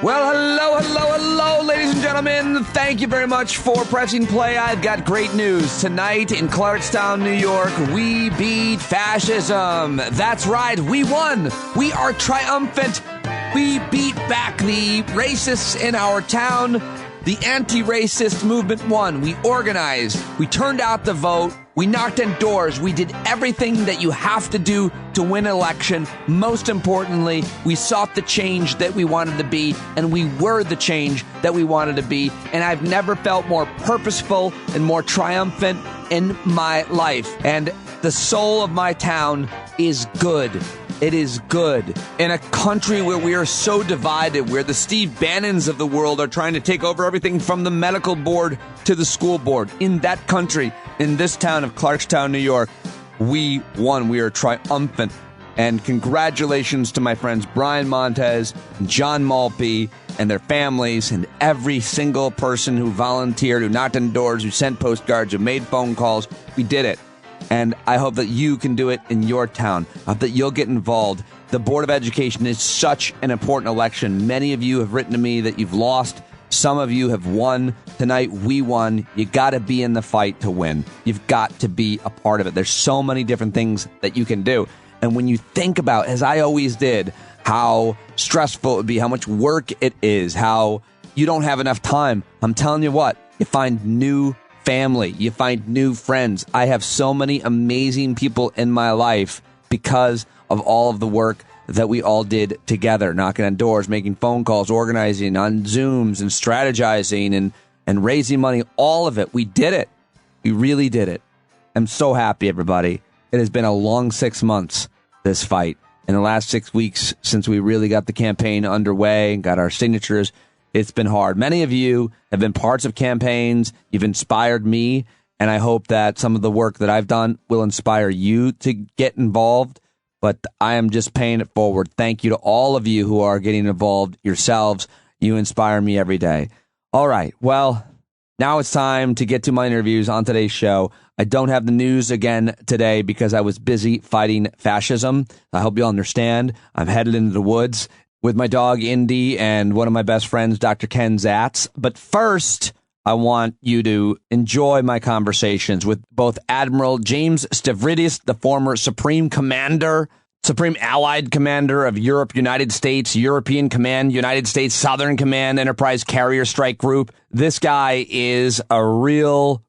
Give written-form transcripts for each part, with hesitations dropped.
Well, hello, ladies and gentlemen. Thank you very much for pressing play. I've got great news. Tonight in Clarkstown, New York, we beat fascism. That's right, we won. We are triumphant. We beat back the racists in our town. The anti-racist movement won. We organized. We turned out the vote. We knocked on doors. We did everything that you have to do to win an election. Most importantly, we sought the change that we wanted to be, and we were the change that we wanted to be. And I've never felt more purposeful and more triumphant in my life. And the soul of my town is good. It is good. In a country where we are so divided, where the Steve Bannons of the world are trying to take over everything from the medical board to the school board. In that country, in this town of Clarkstown, New York, we won. We are triumphant. And congratulations to my friends Brian Montez, John Maltby, and their families, and every single person who volunteered, who knocked on doors, who sent postcards, who made phone calls. We did it. And I hope that you can do it in your town. I hope that you'll get involved. The Board of Education is such an important election. Many of you have written to me that you've lost. Some of you have won. Tonight, we won. You got to be in the fight to win. You've got to be a part of it. There's so many different things that you can do. And when you think about, as I always did, how stressful it would be, how much work it is, how you don't have enough time, I'm telling you what, you find new family, you find new friends. I have so many amazing people in my life because of all of the work that we all did together, knocking on doors, making phone calls, organizing on Zooms and strategizing and raising money. All of it. We did it. We really did it. I'm so happy, everybody. It has been a long 6 months, this fight. In the last 6 weeks since we really got the campaign underway and got our signatures, it's been hard. Many of you have been parts of campaigns. You've inspired me, and I hope that some of the work that I've done will inspire you to get involved. But I am just paying it forward. Thank you to all of you who are getting involved yourselves. You inspire me every day. All right. Well, now it's time to get to my interviews on today's show. I don't have the news again today because I was busy fighting fascism. I hope you all understand. I'm headed into the woods with my dog, Indy, and one of my best friends, Dr. Ken Zatz. But first, I want you to enjoy my conversations with both Admiral James Stavridis, the former Supreme Allied Commander of Europe, United States, European Command, United States, Southern Command, Enterprise Carrier Strike Group. This guy is a real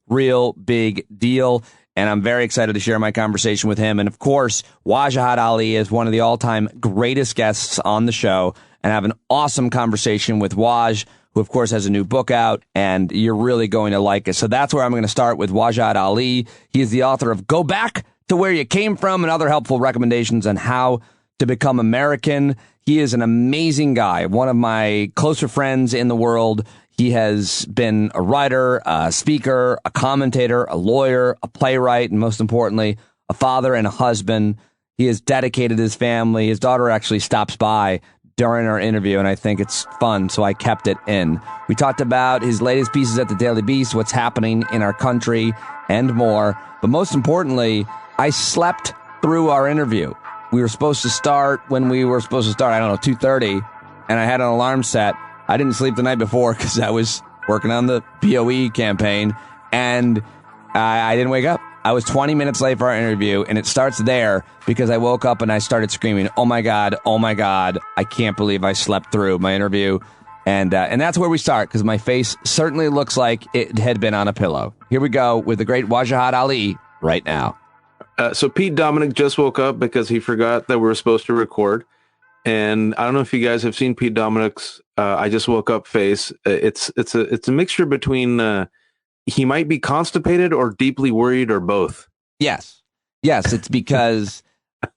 big deal. And I'm very excited to share my conversation with him. And of course, Wajahat Ali is one of the all-time greatest guests on the show. And I have an awesome conversation with Waj, who of course has a new book out, and you're really going to like it. So that's where I'm going to start with Wajahat Ali. He is the author of Go Back to Where You Came From and other helpful recommendations on how to become American. He is an amazing guy, one of my closer friends in the world. He has been a writer, a speaker, a commentator, a lawyer, a playwright, and most importantly, a father and a husband. He has dedicated his family. His daughter actually stops by during our interview, and I think it's fun, so I kept it in. We talked about his latest pieces at the Daily Beast, what's happening in our country, and more. But most importantly, I slept through our interview. We were supposed to start when we were supposed to start, 2:30, and I had an alarm set. I didn't sleep the night before because I was working on the BOE campaign, and I didn't wake up. I was 20 minutes late for our interview, and it starts there because I woke up and I started screaming, oh my God, I can't believe I slept through my interview. And that's where we start, because my face certainly looks like it had been on a pillow. Here we go with the great Wajahat Ali right now. So Pete Dominic just woke up because he forgot that we were supposed to record. And I don't know if you guys have seen Pete Dominic's I just woke up face. It's a mixture between he might be constipated or deeply worried or both. Yes, it's because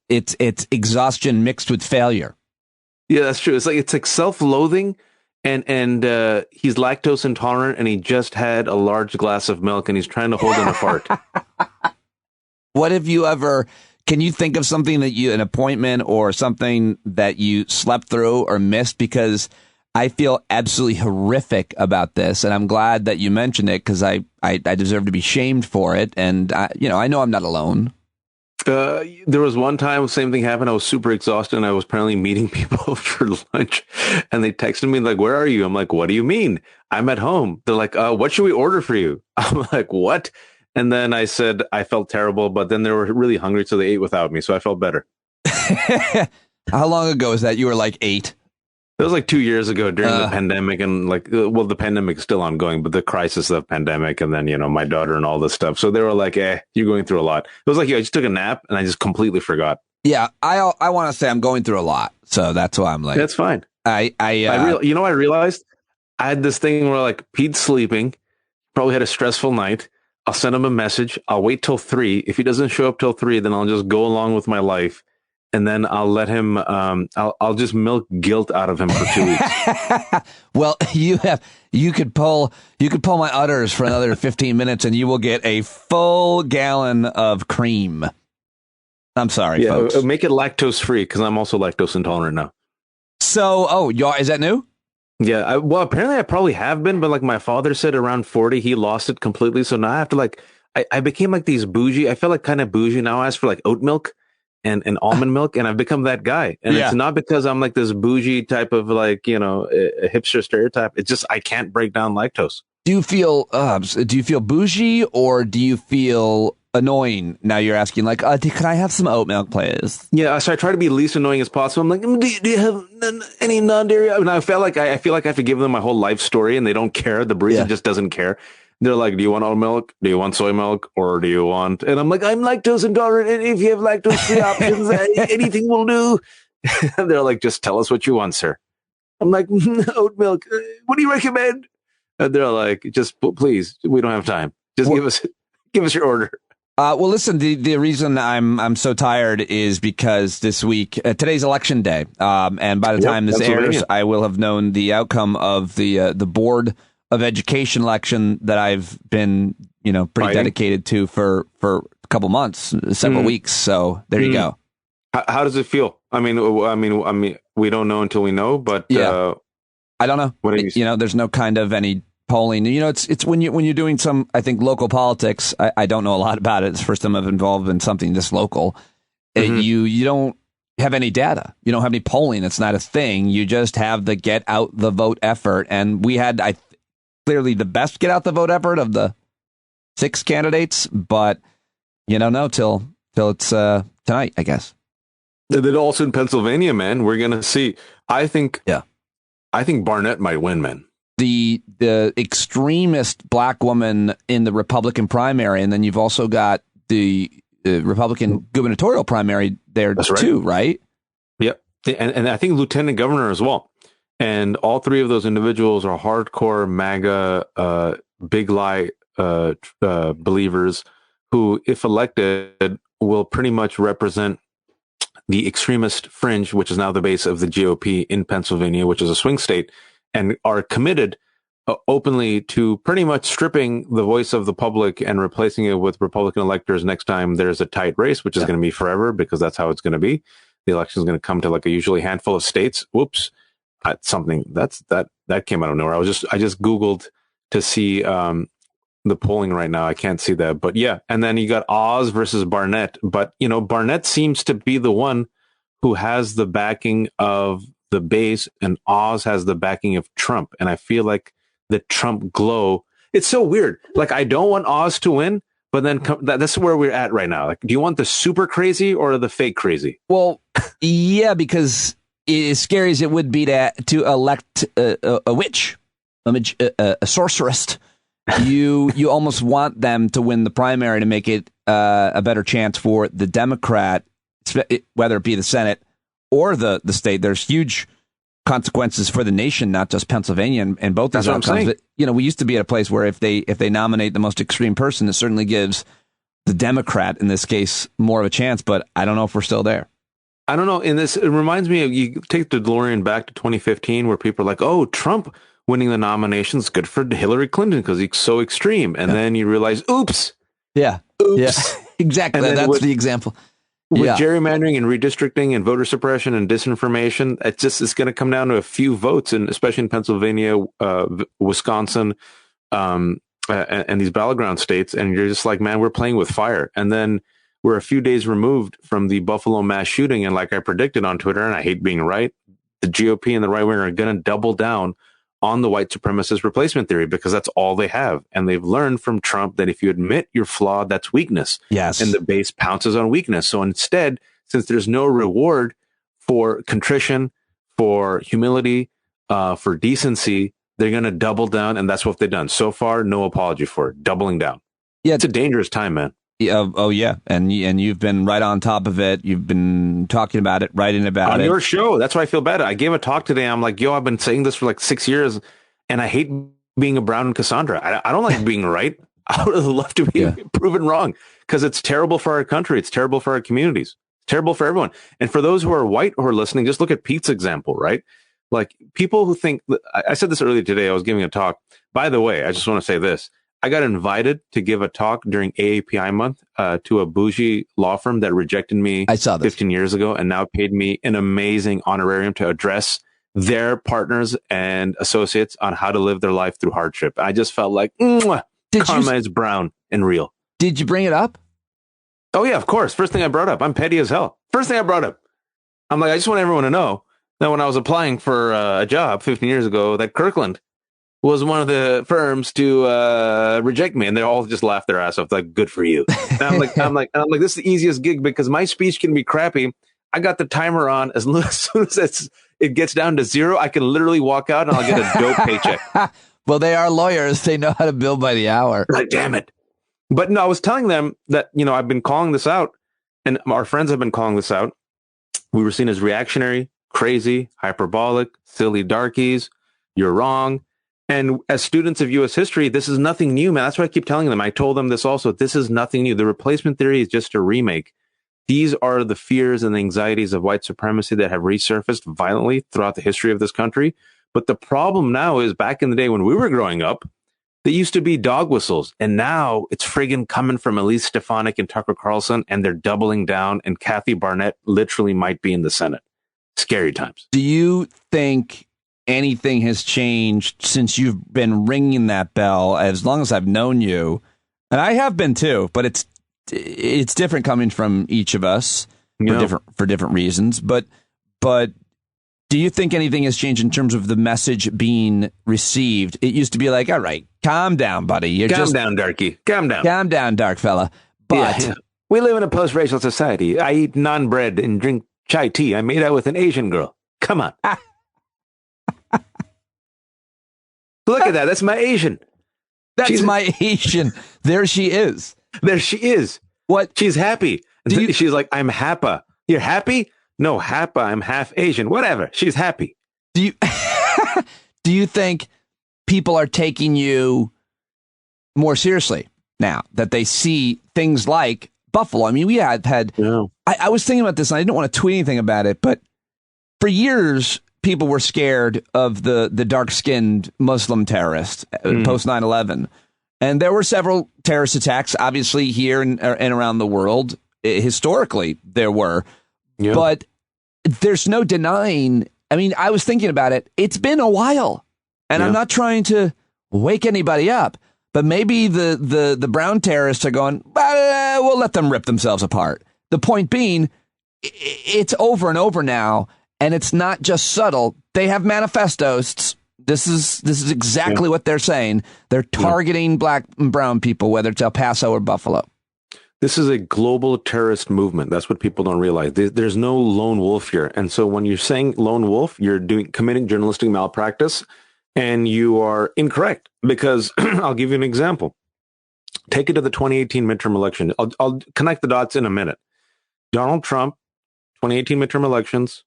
it's exhaustion mixed with failure. Yeah, that's true. It's like self-loathing, and he's lactose intolerant, and he just had a large glass of milk, and he's trying to hold in a fart. What have you ever? Can you think of something that an appointment or something that you slept through or missed? Because I feel absolutely horrific about this, and I'm glad that you mentioned it because I deserve to be shamed for it, and I know I'm not alone. There was one time, same thing happened. I was super exhausted and I was apparently meeting people for lunch and they texted me like, where are you? I'm like, what do you mean? I'm at home. They're like, what should we order for you? I'm like, what? And then I said, I felt terrible, but then they were really hungry. So they ate without me. So I felt better. How long ago was that? You were like 8. That was like 2 years ago during the pandemic, and like, well, the pandemic is still ongoing, but the crisis of pandemic, and then, my daughter and all this stuff. So they were like, you're going through a lot. It was like, I just took a nap and I just completely forgot. Yeah. I want to say I'm going through a lot. So that's why I'm like, that's fine. I realized I had this thing where like Pete's sleeping, probably had a stressful night. I'll send him a message. I'll wait till 3. If he doesn't show up till 3, then I'll just go along with my life. And then I'll let him, I'll just milk guilt out of him for 2 weeks. Well, you could pull my udders for another 15 minutes and you will get a full gallon of cream. I'm sorry, folks. Make it lactose free because I'm also lactose intolerant now. So, is that new? Yeah. Well, apparently I probably have been, but like my father said around 40, he lost it completely. So now I have to I became like these bougie. I feel like kind of bougie now. I ask for like oat milk and almond milk, and I've become that guy. And it's not because I'm like this bougie type of like, a hipster stereotype. It's just I can't break down lactose. Do you feel bougie or do you feel annoying? Now you're asking like, can I have some oat milk, please? Yeah, so I try to be least annoying as possible. I'm like, do you have any non-dairy? I mean, I feel like I have to give them my whole life story, and they don't care. The barista just doesn't care. They're like, do you want oat milk? Do you want soy milk? Or do you want... And I'm like, I'm lactose intolerant. And if you have lactose-free options, anything will do. And they're like, just tell us what you want, sir. I'm like, oat milk. What do you recommend? And they're like, just please, we don't have time. Just give us your order. Well, listen, the reason I'm so tired is because this week, today's election day. And by the time this airs, I will have known the outcome of the Board of Education election that I've been, pretty dedicated to for a couple months, several weeks. So there you go. How does it feel? I mean, we don't know until we know, but I don't know. What do you there's no kind of any polling. It's when you're doing some, I think, local politics. I don't know a lot about it. It's the first time I've involved in something this local. You don't have any data. You don't have any polling. It's not a thing. You just have the get out the vote effort. And we had, clearly the best get out the vote effort of the 6 candidates, but you don't know till it's tonight, I guess. Then also in Pennsylvania, man, we're gonna see. I think Barnett might win, man. The extremist black woman in the Republican primary, and then you've also got the Republican gubernatorial primary there too, right? Yep, and I think lieutenant governor as well. And all 3 of those individuals are hardcore MAGA, big lie believers who, if elected, will pretty much represent the extremist fringe, which is now the base of the GOP in Pennsylvania, which is a swing state, and are committed openly to pretty much stripping the voice of the public and replacing it with Republican electors next time there's a tight race, which is going to be forever because that's how it's going to be. The election is going to come to like a usually handful of states. Whoops. Something that came out of nowhere. I just Googled to see the polling right now. I can't see that, but yeah. And then you got Oz versus Barnett, but Barnett seems to be the one who has the backing of the base, and Oz has the backing of Trump. And I feel like the Trump glow. It's so weird. Like I don't want Oz to win, but then that's where we're at right now. Like, do you want the super crazy or the fake crazy? Well, yeah, because as scary as it would be to elect a witch, a sorceress, you almost want them to win the primary to make it a better chance for the Democrat, whether it be the Senate or the state. There's huge consequences for the nation, not just Pennsylvania, and both these outcomes. But, we used to be at a place where if they nominate the most extreme person, it certainly gives the Democrat, in this case, more of a chance. But I don't know if we're still there. I don't know. It reminds me of, you take the DeLorean back to 2015, where people are like, oh, Trump winning the nominations good for Hillary Clinton because he's so extreme. And then you realize, oops. Yeah. Exactly. That's the example. With gerrymandering and redistricting and voter suppression and disinformation, it's going to come down to a few votes, and especially in Pennsylvania, Wisconsin, and these battleground states. And you're just like, man, we're playing with fire. And then we're a few days removed from the Buffalo mass shooting. And like I predicted on Twitter, and I hate being right, the GOP and the right wing are going to double down on the white supremacist replacement theory because that's all they have. And they've learned from Trump that if you admit you're flawed, that's weakness. Yes. And the base pounces on weakness. So instead, since there's no reward for contrition, for humility, for decency, they're going to double down. And that's what they've done. So far, no apology for it. Doubling down. Yeah. It's a dangerous time, man. Oh, yeah. And you've been right on top of it. You've been talking about it, writing about it. On your show. That's why I feel bad. I gave a talk today. I'm like, yo, I've been saying this for like 6 years and I hate being a Brown and Cassandra. I don't like being right. I would love to be proven wrong because it's terrible for our country. It's terrible for our communities. It's terrible for everyone. And for those who are white who are listening, just look at Pete's example, right? Like people who think, I said this earlier today, I was giving a talk. By the way, I just want to say this. I got invited to give a talk during AAPI month to a bougie law firm that rejected me 15 years ago and now paid me an amazing honorarium to address their partners and associates on how to live their life through hardship. I just felt like karma is brown and real. Did you bring it up? Oh, yeah, of course. First thing I brought up. I'm petty as hell. First thing I brought up. I'm like, I just want everyone to know that when I was applying for a job 15 years ago, that Kirkland was one of the firms to reject me, and they all just laughed their ass off, like, "Good for you." And I'm like, this is the easiest gig because my speech can be crappy. I got the timer on as soon as it gets down to 0. I can literally walk out and I'll get a dope paycheck. Well, they are lawyers; they know how to bill by the hour. Like, damn it! But no, I was telling them that I've been calling this out, and our friends have been calling this out. We were seen as reactionary, crazy, hyperbolic, silly darkies. You're wrong. And as students of U.S. history, this is nothing new, man. That's what I keep telling them. I told them this also. This is nothing new. The replacement theory is just a remake. These are the fears and the anxieties of white supremacy that have resurfaced violently throughout the history of this country. But the problem now is back in the day when we were growing up, they used to be dog whistles. And now it's friggin' coming from Elise Stefanik and Tucker Carlson, and they're doubling down. And Kathy Barnett literally might be in the Senate. Scary times. Do you think anything has changed since you've been ringing that bell as long as I've known you? And I have been too, but it's different coming from each of us for different reasons. But do you think anything has changed in terms of the message being received? It used to be like, all right, calm down, buddy. Calm down, darky. Calm down. Calm down, dark fella. But we live in a post-racial society. I eat naan bread and drink chai tea. I made out with an Asian girl. Come on. Look at that. That's my Asian. She's my Asian. There she is. There she is. What? She's happy. She's like, I'm Happa. You're happy? No, Happa. I'm half Asian. Whatever. She's happy. Do you think people are taking you more seriously now that they see things like Buffalo? I mean, we had. I was thinking about this, and I didn't want to tweet anything about it, but for years, people were scared of the dark-skinned Muslim terrorist post 9/11. And there were several terrorist attacks, obviously, here and around the world. Historically, there were. Yeah. But there's no denying. I mean, I was thinking about it. It's been a while. And I'm not trying to wake anybody up. But maybe the brown terrorists are going, we'll let them rip themselves apart. The point being, it's over and over now. And it's not just subtle. They have manifestos. This is exactly what they're saying. They're targeting black and brown people, whether it's El Paso or Buffalo. This is a global terrorist movement. That's what people don't realize. There's no lone wolf here. And so when you're saying lone wolf, you're committing journalistic malpractice, and you are incorrect because I'll give you an example. Take it to the 2018 midterm election. I'll connect the dots in a minute. Donald Trump, 2018 midterm elections.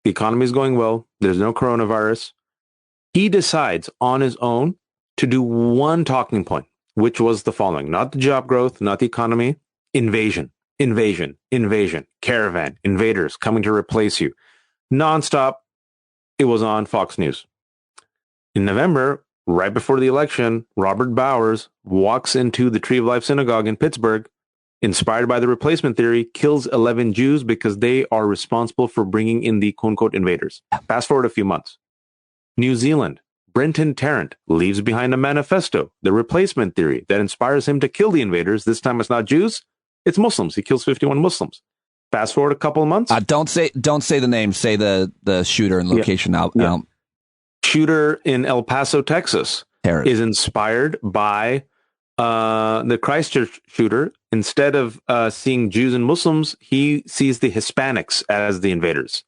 The economy is going well. There's no coronavirus. He decides on his own to do one talking point, which was the following: not the job growth, not the economy, invasion, caravan, invaders coming to replace you. Nonstop. It was on Fox News. In November, right before the election, Robert Bowers walks into the Tree of Life Synagogue in Pittsburgh, inspired by the replacement theory, kills 11 Jews because they are responsible for bringing in the quote-unquote invaders. Fast forward a few months. New Zealand, Brenton Tarrant leaves behind a manifesto, the replacement theory, that inspires him to kill the invaders. This time it's not Jews, It's Muslims. He kills 51 Muslims. Fast forward a couple of months. Don't say the name. Say the shooter and location. Shooter in El Paso, Texas, is inspired by the Christchurch shooter. Instead of seeing Jews and Muslims, he sees the Hispanics as the invaders.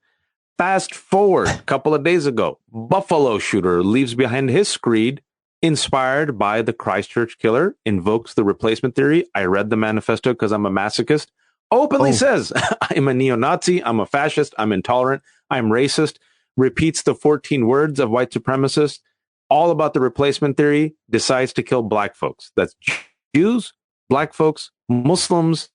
Fast forward a couple of days ago, Buffalo shooter leaves behind his screed, inspired by the Christchurch killer, invokes the replacement theory. I read the manifesto because I'm a masochist. Openly says, I'm a neo-Nazi, I'm a fascist, I'm intolerant, I'm racist, repeats the 14 words of white supremacists, all about the replacement theory, decides to kill black folks. That's Jews, black folks, Muslims,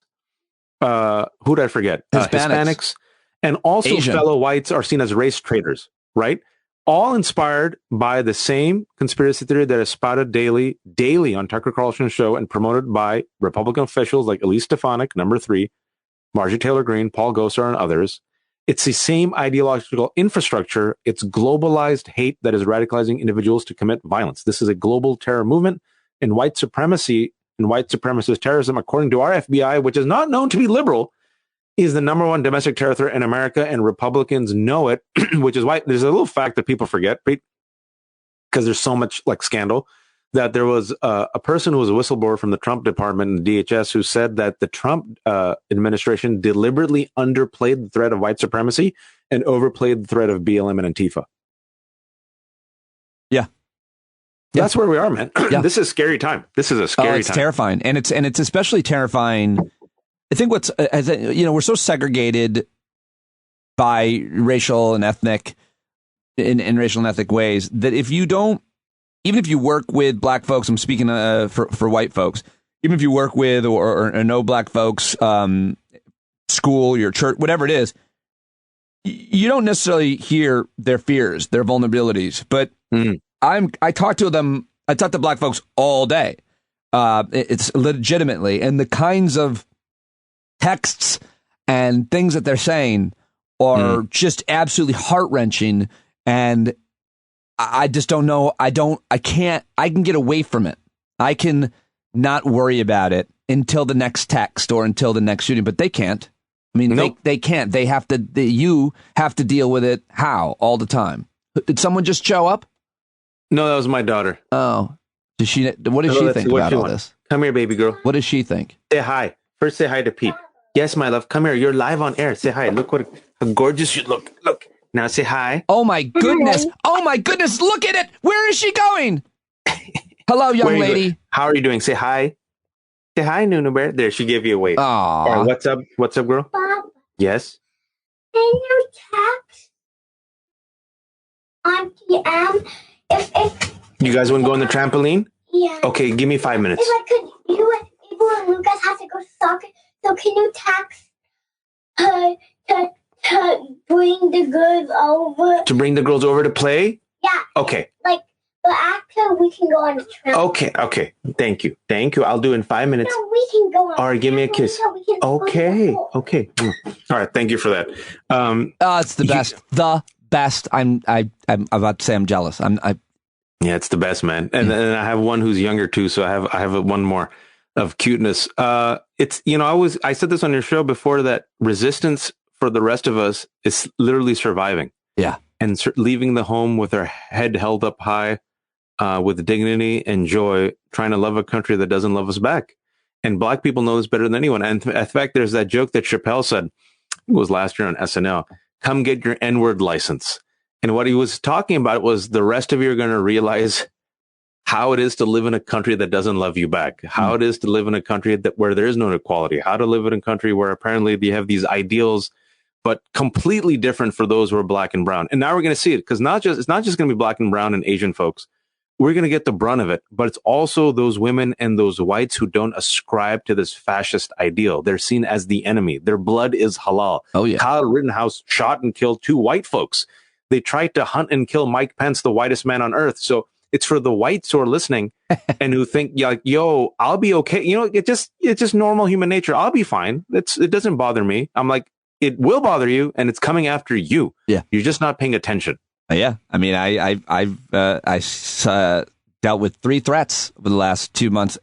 who did I forget? Hispanics, and also Asian. Fellow whites are seen as race traitors, right? All inspired by the same conspiracy theory that is spouted daily on Tucker Carlson's show and promoted by Republican officials like Elise Stefanik, number 3, Marjorie Taylor Greene, Paul Gosar, and others. It's the same ideological infrastructure. It's globalized hate that is radicalizing individuals to commit violence. This is a global terror movement, and white supremacy and white supremacist terrorism, according to our FBI, which is not known to be liberal, is the number one domestic terror threat in America, and Republicans know it, which is why there's a little fact that people forget, because there's so much like scandal, that there was a person who was a whistleblower from the Trump department and DHS who said that the Trump administration deliberately underplayed the threat of white supremacy and overplayed the threat of BLM and Antifa. Yeah. That's where we are, man. Yeah. This is a scary time. This is a scary time. It's terrifying. And it's especially terrifying. I think we're so segregated by racial and ethnic in racial and ethnic ways that if you don't, even if you work with black folks, I'm speaking for white folks, even if you work with or know black folks, school, your church, whatever it is, you don't necessarily hear their fears, their vulnerabilities. But I talk to them. I talk to black folks all day. It's legitimately, and the kinds of texts and things that they're saying are just absolutely heart-wrenching, and I just don't know. I can get away from it. I can not worry about it until the next text or until the next shooting, but they can't. I mean, nope. they can't. They have to. You have to deal with it. How? All the time. Did someone just show up? No, that was my daughter. Oh, does she? What does she think about all this? Come here, baby girl. What does she think? Say hi. First, say hi to Pete. Yes, my love. Come here. You're live on air. Say hi. Look how gorgeous you look. Look. Now say hi. Oh my goodness. Oh my goodness. Look at it. Where is she going? Hello, young lady. How are you doing? Say hi. Say hi, Nunu Bear. There, she gave you a wave. Aww. Right, what's up? What's up, girl? Bob, yes. can you text on PM if you guys want to go on the trampoline? Yeah. Okay, give me 5 minutes. If I could, you and Lucas have to go soccer. So can you text her to bring the girls over? To bring the girls over to play? Yeah. Okay. But after we can go on the trampoline. Okay. Thank you. I'll do it in 5 minutes. No, we can go on. All right, give me a kiss. Okay. All right, thank you for that. It's the best. The best. I'm about to say I'm jealous. Yeah, it's the best, man. And I have one who's younger too, so I have one more of cuteness. It's I said this on your show before that resistance for the rest of us is literally surviving. Yeah, and leaving the home with our head held up high, with dignity and joy, trying to love a country that doesn't love us back. And black people know this better than anyone. And in fact, there's that joke that Chappelle said, it was last year on SNL, "Come get your N-word license." And what he was talking about was the rest of you are going to realize how it is to live in a country that doesn't love you back, how it is to live in a country where there is no equality, how to live in a country where apparently you have these ideals, but completely different for those who are black and brown. And now we're going to see it, because it's not just going to be black and brown and Asian folks. We're going to get the brunt of it, but it's also those women and those whites who don't ascribe to this fascist ideal. They're seen as the enemy. Their blood is halal. Oh, yeah. Kyle Rittenhouse shot and killed 2 white folks. They tried to hunt and kill Mike Pence, the whitest man on earth. So it's for the whites who are listening and who think, yo, I'll be okay. It's just normal human nature. I'll be fine. It doesn't bother me. I'm like, it will bother you, and it's coming after you. Yeah. You're just not paying attention. Yeah. I mean, I've dealt with 3 threats over the last 2 months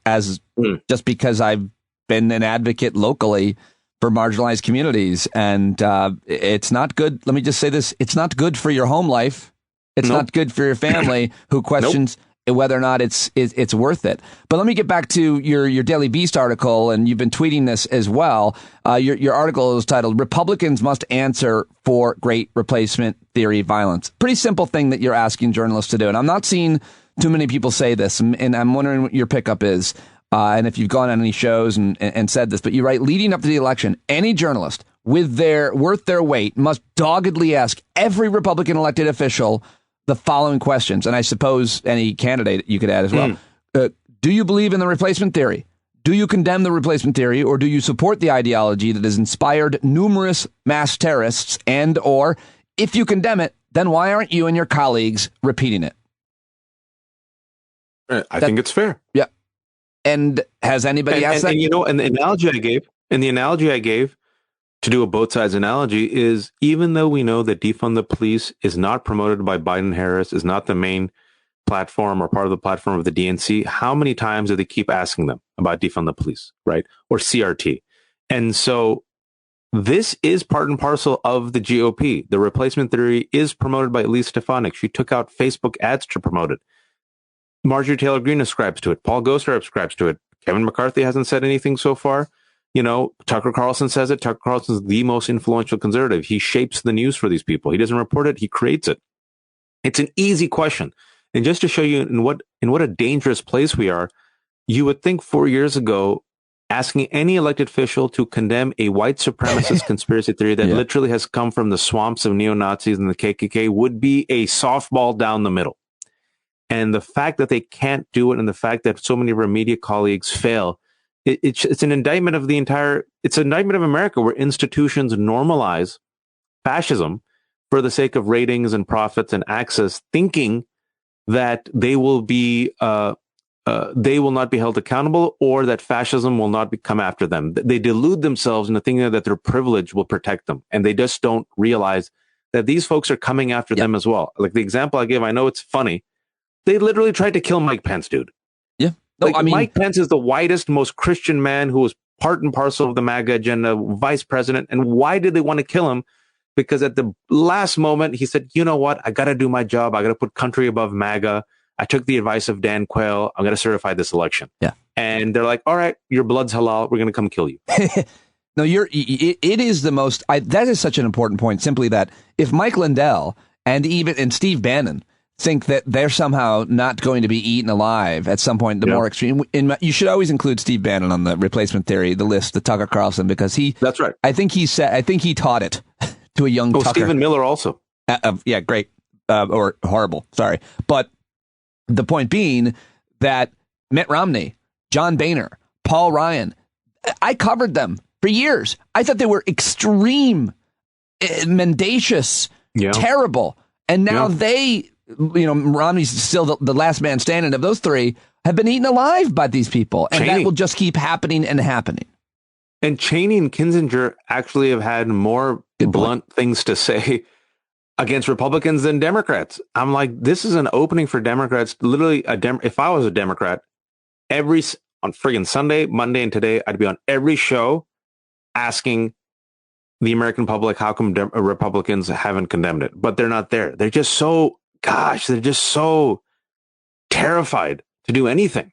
just because I've been an advocate locally for marginalized communities. And it's not good. Let me just say this. It's not good for your home life. It's not good for your family who questions whether or not it's worth it. But let me get back to your Daily Beast article, and you've been tweeting this as well. Your article is titled "Republicans Must Answer for Great Replacement Theory Violence." Pretty simple thing that you're asking journalists to do. And I'm not seeing too many people say this, and I'm wondering what your pickup is, and if you've gone on any shows and said this. But you write, leading up to the election, any journalist worth their weight must doggedly ask every Republican elected official the following questions, and I suppose any candidate you could add as well. Do you believe in the replacement theory? Do you condemn the replacement theory, or do you support the ideology that has inspired numerous mass terrorists? And or if you condemn it, then why aren't you and your colleagues repeating it? I think it's fair. Yeah. And has anybody asked that? And and the analogy I gave, to do a both sides analogy, is even though we know that defund the police is not promoted by Biden Harris, is not the main platform or part of the platform of the DNC, how many times do they keep asking them about defund the police, right? Or CRT? And so this is part and parcel of the GOP. The replacement theory is promoted by Elise Stefanik. She took out Facebook ads to promote it. Marjorie Taylor Greene ascribes to it. Paul Gosar ascribes to it. Kevin McCarthy hasn't said anything so far. Tucker Carlson says it. Tucker Carlson is the most influential conservative. He shapes the news for these people. He doesn't report it. He creates it. It's an easy question. And just to show you in what a dangerous place we are, you would think 4 years ago, asking any elected official to condemn a white supremacist conspiracy theory that literally has come from the swamps of neo-Nazis and the KKK would be a softball down the middle. And the fact that they can't do it, and the fact that so many of our media colleagues fail, it's an indictment of it's an indictment of America, where institutions normalize fascism for the sake of ratings and profits and access, thinking that they will not be held accountable, or that fascism will not come after them. They delude themselves into thinking that their privilege will protect them, and they just don't realize that these folks are coming after them as well. Like the example I give, I know it's funny. They literally tried to kill Mike Pence, dude. Yeah. No, Mike Pence is the whitest, most Christian man who was part and parcel of the MAGA agenda, vice president. And why did they want to kill him? Because at the last moment, he said, you know what? I got to do my job. I got to put country above MAGA. I took the advice of Dan Quayle. I'm going to certify this election. Yeah. And they're like, all right, your blood's halal. We're going to come kill you. No, it is the most, that is such an important point. Simply that if Mike Lindell and Steve Bannon think that they're somehow not going to be eaten alive at some point, the more extreme. You should always include Steve Bannon on the replacement theory, the list, the Tucker Carlson, because that's right. I think he taught it to a young Tucker. Stephen Miller also. Yeah, great. Or horrible. Sorry. But the point being that Mitt Romney, John Boehner, Paul Ryan, I covered them for years. I thought they were extreme, mendacious, terrible. And now Romney's still the last man standing of those three, have been eaten alive by these people. And that will just keep happening and happening. And Cheney and Kinzinger actually have had more blunt things to say against Republicans than Democrats. I'm like, this is an opening for Democrats. Literally, if I was a Democrat, on friggin' Sunday, Monday, and today, I'd be on every show asking the American public how come Republicans haven't condemned it. But they're not there. They're just so terrified to do anything.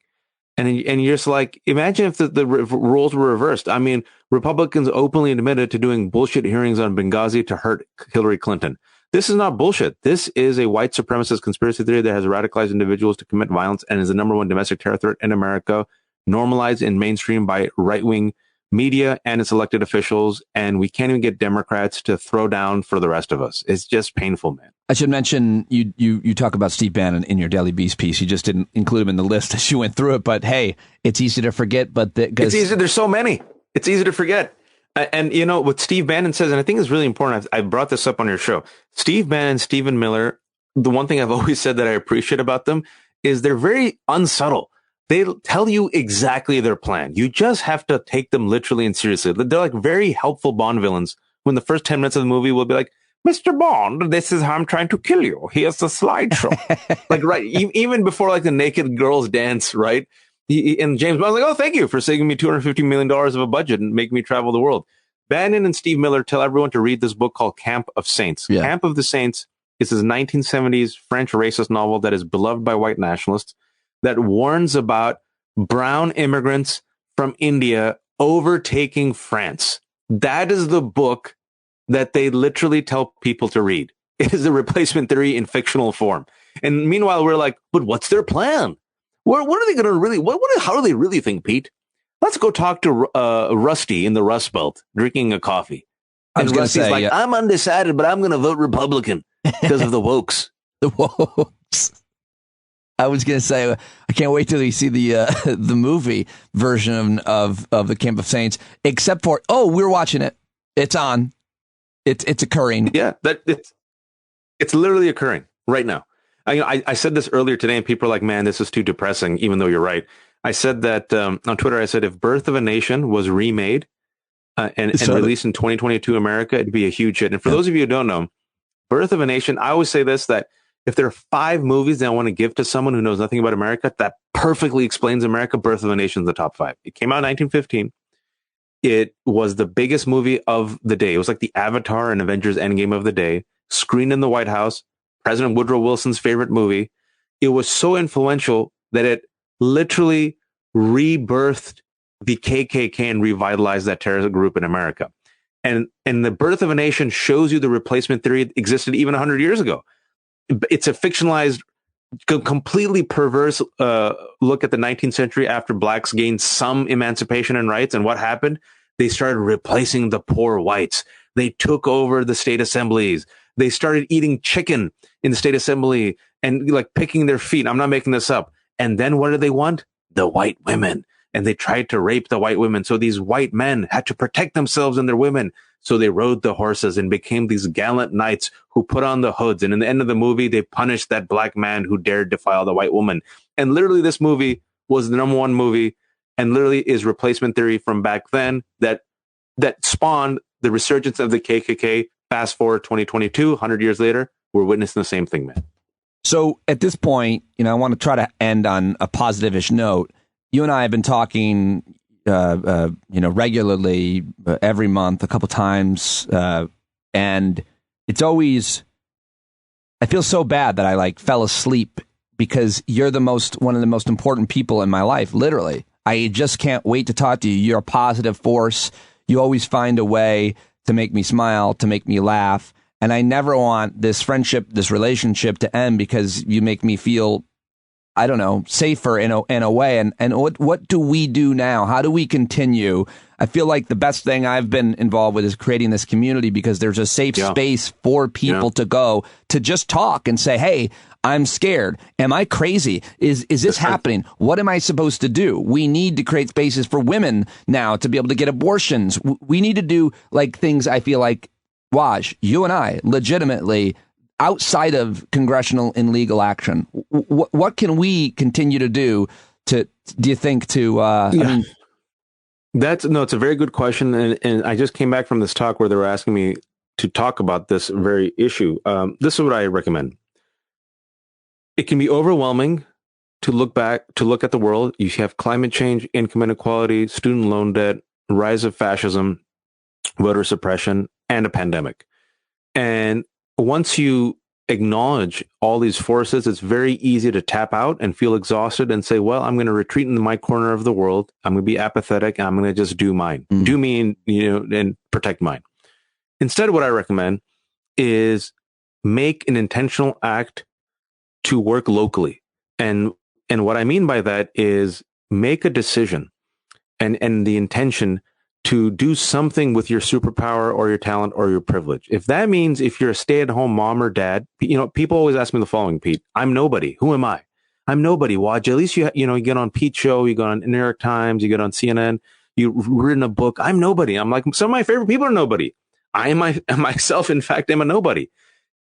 And you're just like, imagine if the roles were reversed. I mean, Republicans openly admitted to doing bullshit hearings on Benghazi to hurt Hillary Clinton. This is not bullshit. This is a white supremacist conspiracy theory that has radicalized individuals to commit violence and is the number one domestic terror threat in America, normalized and mainstream by right-wing media and its elected officials. And we can't even get Democrats to throw down for the rest of us. It's just painful, man. I should mention, you talk about Steve Bannon in your Daily Beast piece. You just didn't include him in the list as you went through it. But hey, it's easy to forget. But it's easy. There's so many. It's easy to forget. And what Steve Bannon says, and I think it's really important. I brought this up on your show. Steve Bannon, Stephen Miller. The one thing I've always said that I appreciate about them is they're very unsubtle. They tell you exactly their plan. You just have to take them literally and seriously. They're like very helpful Bond villains. When the first 10 minutes of the movie will be like, Mr. Bond, this is how I'm trying to kill you. Here's the slideshow. Like, right. Even before like the naked girls dance, right? And James Bond was like, oh, thank you for saving me $250 million of a budget and making me travel the world. Bannon and Steve Miller tell everyone to read this book called Camp of Saints. Yeah. Camp of the Saints is his 1970s French racist novel that is beloved by white nationalists, that warns about brown immigrants from India overtaking France. That is the book that they literally tell people to read. It is the replacement theory in fictional form. And meanwhile, we're like, but what's their plan? What are they going to really, how do they really think, Pete? Let's go talk to Rusty in the Rust Belt, drinking a coffee. And Rusty's like, I'm undecided, but I'm going to vote Republican because of the wokes. The wokes. I was going to say, I can't wait till you see the movie version of the Camp of Saints, except for, we're watching it. It's on. It's occurring. Yeah, it's literally occurring right now. I said this earlier today, and people are like, man, this is too depressing, even though you're right. I said that on Twitter, I said, if Birth of a Nation was remade and released in 2022 America, it'd be a huge hit. And for those of you who don't know, Birth of a Nation, I always say this, that if there are 5 movies that I want to give to someone who knows nothing about America, that perfectly explains America, Birth of a Nation is the top 5. It came out in 1915. It was the biggest movie of the day. It was like the Avatar and Avengers Endgame of the day, screened in the White House, President Woodrow Wilson's favorite movie. It was so influential that it literally rebirthed the KKK and revitalized that terrorist group in America. And the Birth of a Nation shows you the replacement theory existed even 100 years ago. It's a fictionalized, completely perverse look at the 19th century after blacks gained some emancipation and rights. And what happened? They started replacing the poor whites. They took over the state assemblies. They started eating chicken in the state assembly and like picking their feet. I'm not making this up. And then what did they want? The white women. And they tried to rape the white women. So these white men had to protect themselves and their women. So they rode the horses and became these gallant knights who put on the hoods. And in the end of the movie, they punished that black man who dared defile the white woman. And literally this movie was the number 1 movie and literally is replacement theory from back then that spawned the resurgence of the KKK. Fast forward 2022, 100 years later, we're witnessing the same thing, man. So at this point, I want to try to end on a positive-ish note. You and I have been talking, regularly every month, a couple times, and it's always. I feel so bad that I fell asleep because you're one of the most important people in my life. Literally, I just can't wait to talk to you. You're a positive force. You always find a way to make me smile, to make me laugh. And I never want this friendship, this relationship to end because you make me feel, I don't know, safer in a way. And what do we do now? How do we continue? I feel like the best thing I've been involved with is creating this community because there's a safe space for people to go to just talk and say, hey, I'm scared. Am I crazy? Is this happening? What am I supposed to do? We need to create spaces for women now to be able to get abortions. We need to do things I feel like, Waj, you and I, legitimately, outside of congressional and legal action, what can we continue to do do you think, it's a very good question. And I just came back from this talk where they were asking me to talk about this very issue. This is what I recommend. It can be overwhelming to look at the world. You have climate change, income inequality, student loan debt, rise of fascism, voter suppression, and a pandemic. And once you acknowledge all these forces, it's very easy to tap out and feel exhausted and say, well, I'm going to retreat into my corner of the world. I'm going to be apathetic. And I'm going to just do mine, do me, and protect mine. Instead, what I recommend is make an intentional act to work locally. And what I mean by that is make a decision and the intention to do something with your superpower or your talent or your privilege. If that means if you're a stay-at-home mom or dad, people always ask me the following, Pete, I'm nobody. Who am I? I'm nobody. Waj, at least you get on Pete's show, you go on New York Times, you get on CNN, you've written a book. I'm nobody. I'm like, some of my favorite people are nobody. Myself, in fact, am a nobody.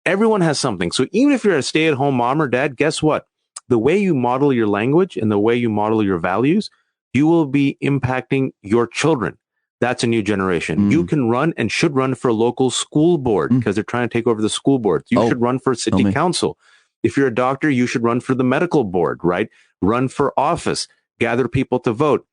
Everyone has something. So even if you're a stay-at-home mom or dad, guess what? The way you model your language and the way you model your values, you will be impacting your children. That's a new generation. You can run and should run for a local school board because they're trying to take over the school boards. You should run for city council. If you're a doctor, you should run for the medical board, right? Run for office. gather people to vote.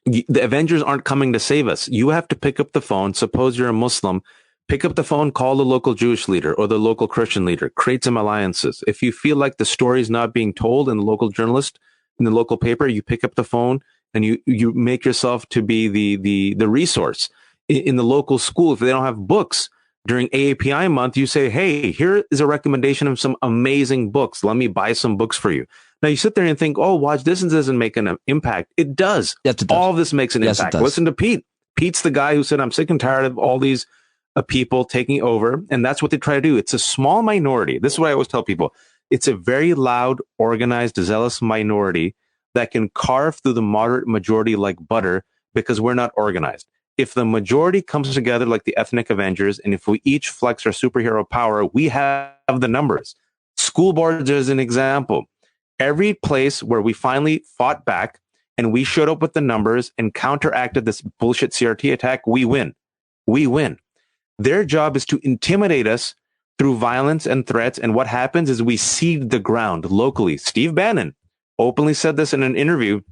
The Avengers aren't coming to save us. You have to pick up the phone. Suppose you're a Muslim, pick up the phone, call the local Jewish leader or the local Christian leader, create some alliances. If you feel like the story is not being told in the local journalist, in the local paper, you pick up the phone and you make yourself to be the resource. In the local school, if they don't have books during AAPI month, you say, hey, here is a recommendation of some amazing books. Let me buy some books for you. Now you sit there and think, oh, watch, this doesn't make an impact. It does. Yes, it does. All of this makes an impact. Listen to Pete. Pete's the guy who said, I'm sick and tired of all these people taking over. And that's what they try to do. It's a small minority. This is what I always tell people. It's a very loud, organized, zealous minority that can carve through the moderate majority like butter because we're not organized. If the majority comes together like the ethnic Avengers, and if we each flex our superhero power, we have the numbers. School boards is an example. Every place where we finally fought back and we showed up with the numbers and counteracted this bullshit CRT attack, we win. We win. Their job is to intimidate us through violence and threats. And what happens is we cede the ground locally. Steve Bannon openly said this in an interview.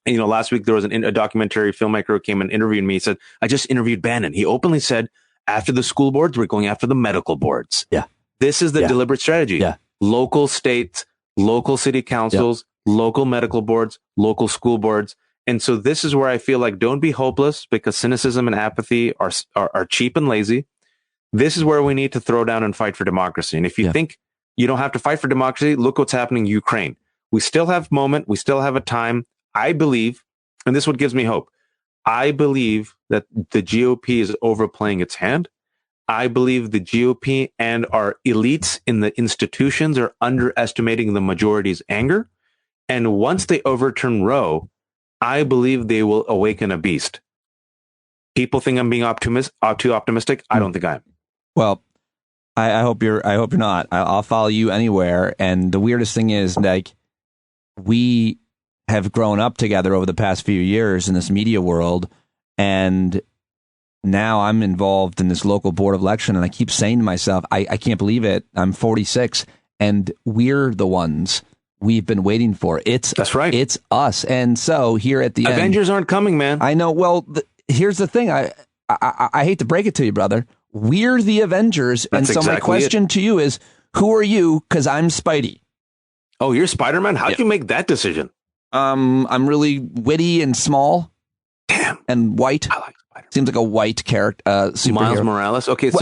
You know, last week there was a documentary filmmaker who came and interviewed me. He said, I just interviewed Bannon. He openly said, after the school boards, we're going after the medical boards. Yeah. This is the deliberate strategy. Yeah. Local states, local city councils, local medical boards, local school boards. And so this is where I feel like don't be hopeless because cynicism and apathy are cheap and lazy. This is where we need to throw down and fight for democracy. And if you think you don't have to fight for democracy, look what's happening in Ukraine. We still have moment. We still have a time. I believe, and this is what gives me hope. I believe that the GOP is overplaying its hand. I believe the GOP and our elites in the institutions are underestimating the majority's anger. And once they overturn Roe, I believe they will awaken a beast. People think I'm being too optimistic. I don't think I am. Well, I hope you're not. I'll follow you anywhere. And the weirdest thing is, like, we have grown up together over the past few years in this media world, and now I'm involved in this local board of election, and I keep saying to myself, I can't believe it. I'm 46, and we're the ones we've been waiting for. That's right. It's us. And so here at the Avengers aren't coming, man. I know. Well, here's the thing. I hate to break it to you, brother. We're the Avengers. That's and so my question to you is, who are you? Because I'm Spidey. Oh, you're Spider-Man? How'd you make that decision? I'm really witty and small. Damn. And white. I like Spider-Man. Seems like a white character, superhero. Miles Morales? Okay, so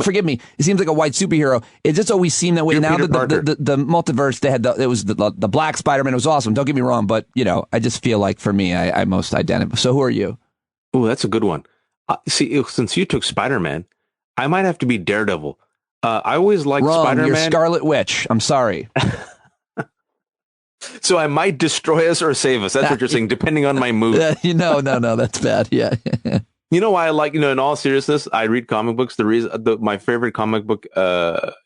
forgive me. It seems like a white superhero. It just always seemed that way. Now that the multiverse, they had it was the black Spider-Man. It was awesome. Don't get me wrong, but I just feel like for me, I most identify. So who are you? Oh, that's a good one. See, since you took Spider-Man, I might have to be Daredevil. I always liked Spider-Man. You're Scarlet Witch. I'm sorry. So I might destroy us or save us. That's what you're saying, depending on my mood. No, that's bad. Yeah. You know why I like, in all seriousness, I read comic books. The reason my favorite comic book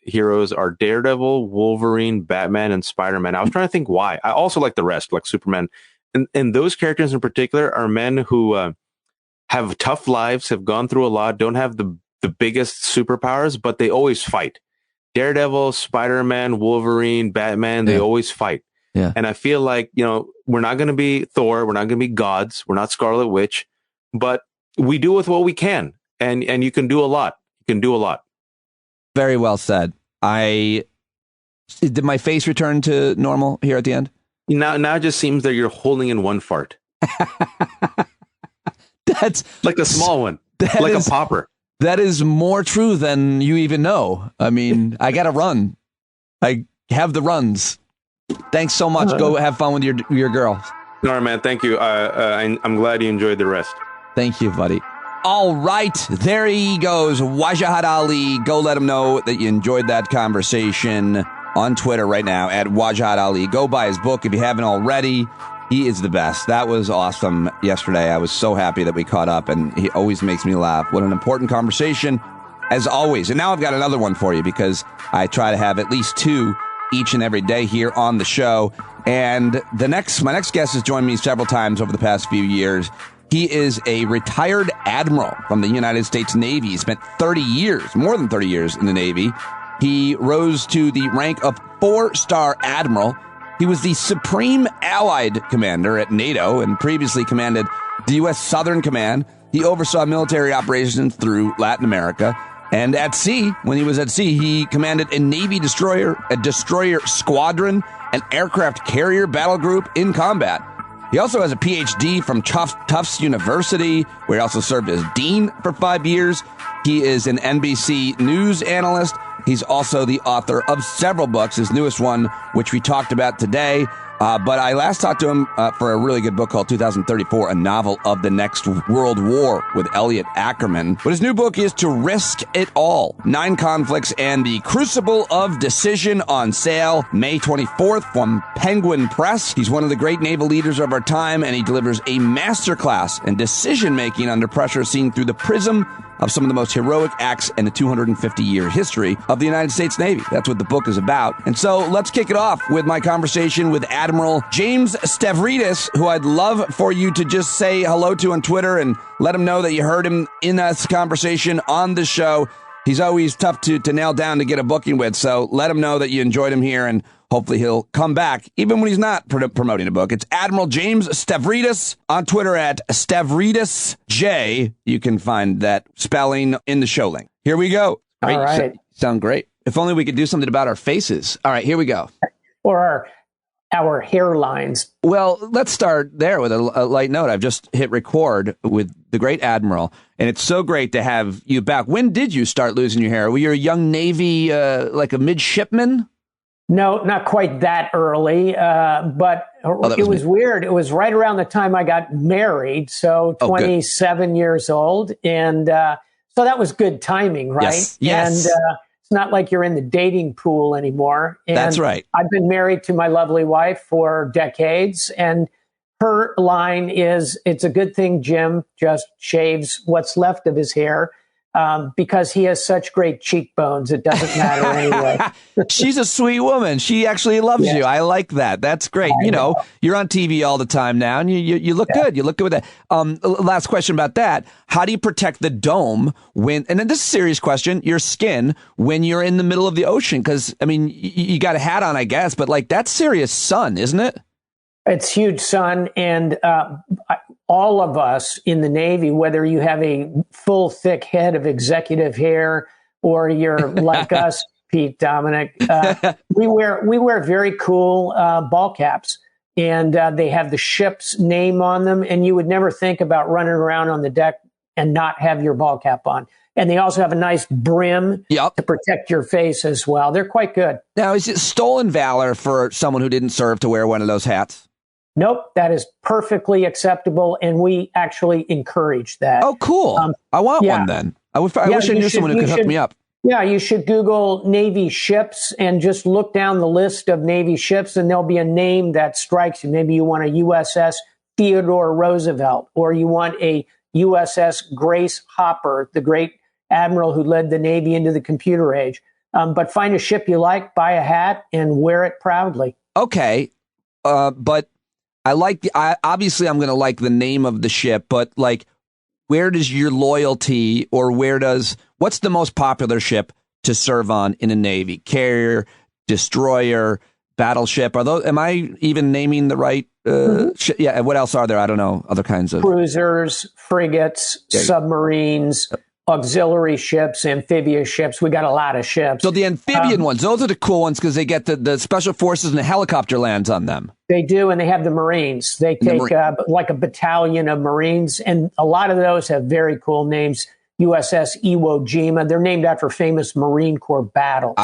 heroes are Daredevil, Wolverine, Batman, and Spider-Man. I was trying to think why. I also like the rest, like Superman. And those characters in particular are men who have tough lives, have gone through a lot, don't have the biggest superpowers, but they always fight. Daredevil, Spider-Man, Wolverine, Batman, they always fight. Yeah. And I feel like, we're not going to be Thor. We're not going to be gods. We're not Scarlet Witch, but we do with what we can. And you can do a lot. You can do a lot. Very well said. Did my face return to normal here at the end? Now it just seems that you're holding in one fart. That's like a small one, like a popper. That is more true than you even know. I mean, I got to run. I have the runs. Thanks so much. Go have fun with your girl. All right, man. Thank you. I'm glad you enjoyed the rest. Thank you, buddy. All right. There he goes. Wajahat Ali. Go let him know that you enjoyed that conversation on Twitter right now at Wajahat Ali. Go buy his book if you haven't already. He is the best. That was awesome yesterday. I was so happy that we caught up, and he always makes me laugh. What an important conversation, as always. And now I've got another one for you because I try to have at least two each and every day here on the show. And my next guest has joined me several times over the past few years. He is a retired admiral from the United States Navy. He spent more than 30 years in the Navy. He rose to the rank of 4-star admiral He was the Supreme Allied Commander at NATO and previously commanded the U.S. Southern Command. He oversaw military operations through Latin America. And at sea, when he was at sea, he commanded a Navy destroyer, a destroyer squadron, an aircraft carrier battle group in combat. He also has a PhD from Tufts University, where he also served as dean for 5 years. He is an NBC News analyst. He's also the author of several books, his newest one, which we talked about today. But I last talked to him for a really good book called 2034, a novel of the next world war with Elliott Ackerman. But his new book is To Risk It All, 9 Conflicts and the Crucible of Decision, on sale May 24th from Penguin Press. He's one of the great naval leaders of our time, and he delivers a masterclass in decision-making under pressure seen through the prism of some of the most heroic acts in the 250-year history of the United States Navy. That's what the book is about. And so let's kick it off with my conversation with Admiral James Stavridis, who I'd love for you to just say hello to on Twitter and let him know that you heard him in this conversation on the show. He's always tough to nail down to get a booking with, so let him know that you enjoyed him here, and hopefully he'll come back, even when he's not promoting a book. It's Admiral James Stavridis on Twitter at StavridisJ. You can find that spelling in the show link. Here we go. All right. Sound great. If only we could do something about our faces. All right, here we go. Or our hairlines. Well, let's start there with a light note. I've just hit record with the great Admiral, and it's so great to have you back. When did you start losing your hair? Were you a young Navy, like a midshipman? No, not quite that early, but it was weird. It was right around the time I got married, so 27 years old, and so that was good timing, right? Yes. And it's not like you're in the dating pool anymore. And that's right. I've been married to my lovely wife for decades, and her line is, "It's a good thing Jim just shaves what's left of his hair, because he has such great cheekbones. It doesn't matter anyway." She's a sweet woman. She actually loves you. I like that. That's great. You know, you're on TV all the time now, and you look good. You look good with that. Last question about that. How do you protect the dome when, and then this is a serious question, your skin when you're in the middle of the ocean? Because, I mean, you got a hat on, I guess, but like that's serious sun, isn't it? It's huge sun, and all of us in the Navy, whether you have a full, thick head of executive hair or you're like us, Pete, Dominic, we wear very cool ball caps, and they have the ship's name on them, and you would never think about running around on the deck and not have your ball cap on. And they also have a nice brim to protect your face as well. They're quite good. Now, is it stolen valor for someone who didn't serve to wear one of those hats? Nope, that is perfectly acceptable, and we actually encourage that. Oh, cool. I want one then. I wish I knew someone who could hook me up. Yeah, you should Google Navy ships and just look down the list of Navy ships, and there'll be a name that strikes you. Maybe you want a USS Theodore Roosevelt, or you want a USS Grace Hopper, the great admiral who led the Navy into the computer age. But find a ship you like, buy a hat, and wear it proudly. Okay, but obviously I'm going to like the name of the ship, but like, where does your loyalty, or what's the most popular ship to serve on in a Navy? Carrier, destroyer, battleship? Am I even naming the right? Yeah. What else are there? I don't know. Other kinds of cruisers, frigates, submarines, auxiliary ships, amphibious ships. We got a lot of ships. So the amphibian ones, those are the cool ones because they get the special forces and the helicopter lands on them. They do, and they have the Marines. They take like a battalion of Marines, and a lot of those have very cool names. USS Iwo Jima. They're named after famous Marine Corps battles.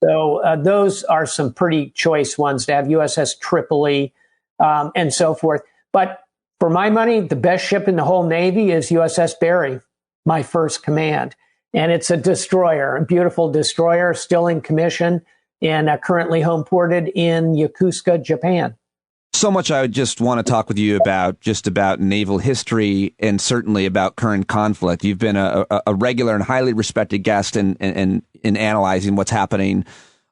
So those are some pretty choice ones to have. USS Tripoli and so forth. But for my money, the best ship in the whole Navy is USS Barry, my first command. And it's a destroyer, a beautiful destroyer, still in commission, and currently home ported in Yokosuka, Japan. So much I would just want to talk with you about naval history and certainly about current conflict. You've been a regular and highly respected guest in analyzing what's happening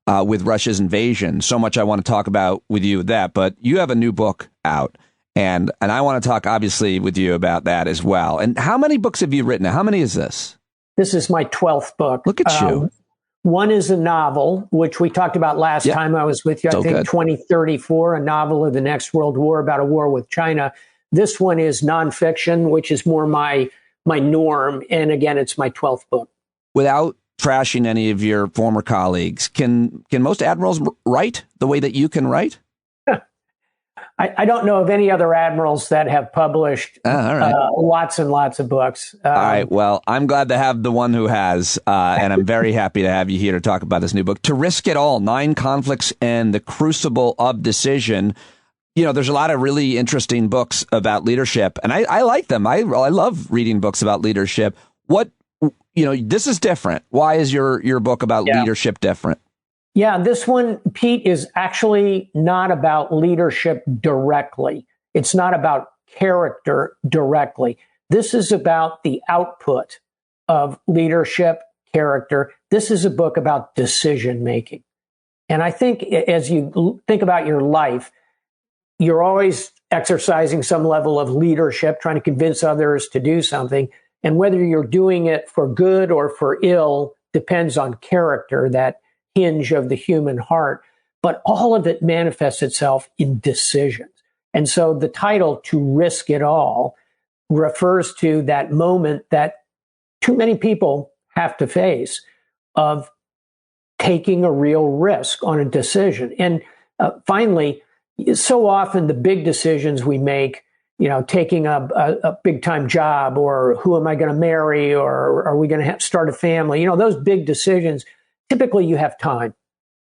with Russia's invasion. So much I want to talk about with you with that. But you have a new book out, and I want to talk obviously with you about that as well. And how many books have you written? How many is this? This is my 12th book. Look at you. One is a novel, which we talked about last time I was with you. I think 2034, a novel of the next world war about a war with China. This one is nonfiction, which is more my norm. And again, it's my 12th book. Without trashing any of your former colleagues, can most admirals write the way that you can write? I don't know of any other admirals that have published lots and lots of books. All right. Well, I'm glad to have the one who has, and I'm very happy to have you here to talk about this new book, To Risk It All, 9 Conflicts and the Crucible of Decision. You know, there's a lot of really interesting books about leadership, and I like them. I love reading books about leadership. This is different. Why is your book about leadership different? Yeah, this one, Pete, is actually not about leadership directly. It's not about character directly. This is about the output of leadership, character. This is a book about decision making. And I think as you think about your life, you're always exercising some level of leadership, trying to convince others to do something. And whether you're doing it for good or for ill depends on character, that hinge of the human heart, but all of it manifests itself in decisions. And so the title, To Risk It All, refers to that moment that too many people have to face of taking a real risk on a decision. And finally, so often the big decisions we make, taking a big time job, or who am I going to marry, or are we going to start a family? Those big decisions, typically you have time.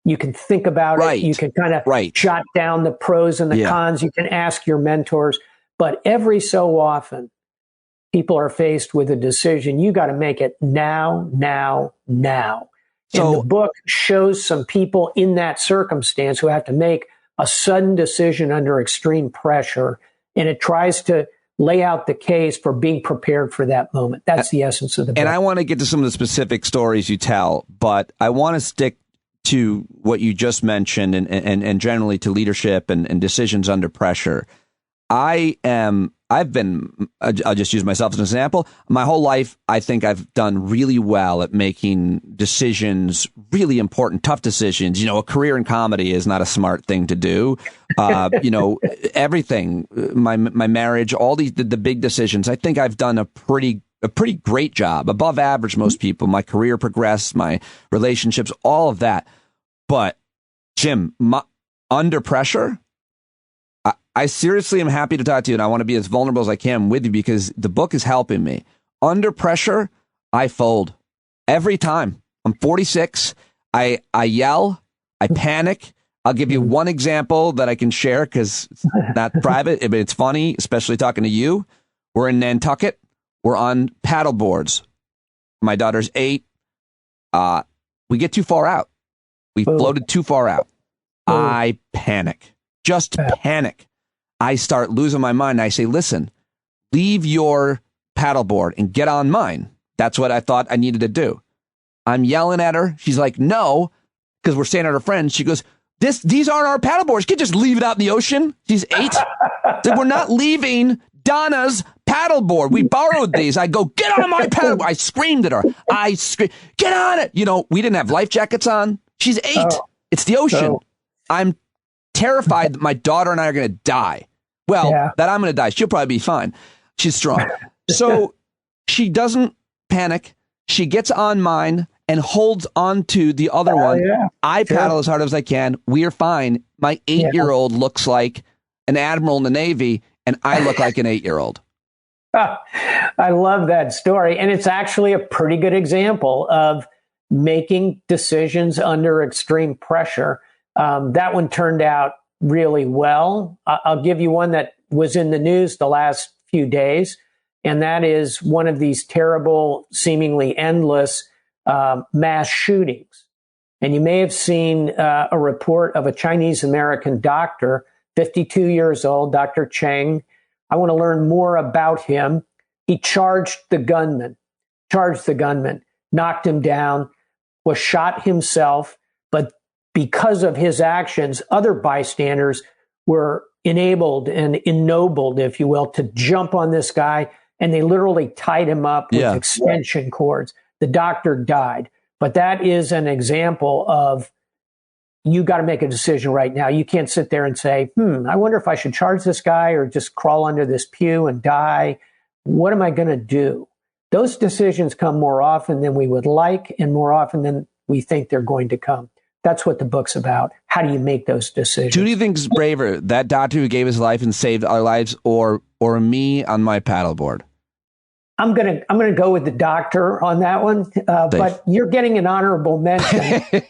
You can think about it. You can kind of jot down the pros and the cons. You can ask your mentors. But every so often, people are faced with a decision. You got to make it now. So, and the book shows some people in that circumstance who have to make a sudden decision under extreme pressure. And it tries to lay out the case for being prepared for that moment. That's the essence of the book. And I want to get to some of the specific stories you tell, but I want to stick to what you just mentioned and generally to leadership and decisions under pressure. I'll just use myself as an example. My whole life, I think I've done really well at making decisions, really important, tough decisions. A career in comedy is not a smart thing to do. Everything, my marriage, all the big decisions. I think I've done a pretty great job, above average, most people. My career progressed, my relationships, all of that. But Jim, under pressure, I seriously am happy to talk to you, and I want to be as vulnerable as I can with you because the book is helping me. Under pressure, I fold every time. I'm 46. I yell. I panic. I'll give you one example that I can share because it's not private, but it's funny, especially talking to you. We're in Nantucket. We're on paddle boards. My daughter's 8. We get too far out. We floated too far out. I panic. Just panic. I start losing my mind. I say, listen, leave your paddleboard and get on mine. That's what I thought I needed to do. I'm yelling at her. She's like, no, because we're staying at her friends. She goes, these aren't our paddleboards. You can't just leave it out in the ocean. She's 8. So we're not leaving Donna's paddleboard. We borrowed these. I go, get on my paddleboard. I screamed at her. I screamed, get on it. We didn't have life jackets on. She's 8. It's the ocean. I'm terrified that my daughter and I are going to die. Well, that I'm going to die. She'll probably be fine. She's strong. So she doesn't panic. She gets on mine and holds on to the other one. I paddle as hard as I can. We're fine. My 8-year-old looks like an admiral in the Navy, and I look like an 8-year-old. I love that story. And it's actually a pretty good example of making decisions under extreme pressure. That one turned out really well. I'll give you one that was in the news the last few days, and that is one of these terrible, seemingly endless mass shootings. And you may have seen a report of a Chinese-American doctor, 52 years old, Dr. Cheng. I want to learn more about him. He charged the gunman, knocked him down, was shot himself, but because of his actions, other bystanders were enabled and ennobled, if you will, to jump on this guy, and they literally tied him up with extension cords. The doctor died. But that is an example of you got to make a decision right now. You can't sit there and say, I wonder if I should charge this guy or just crawl under this pew and die. What am I going to do? Those decisions come more often than we would like and more often than we think they're going to come. That's what the book's about. How do you make those decisions? Who do you think's braver, that doctor who gave his life and saved our lives, or me on my paddleboard? I'm gonna go with the doctor on that one. But you're getting an honorable mention.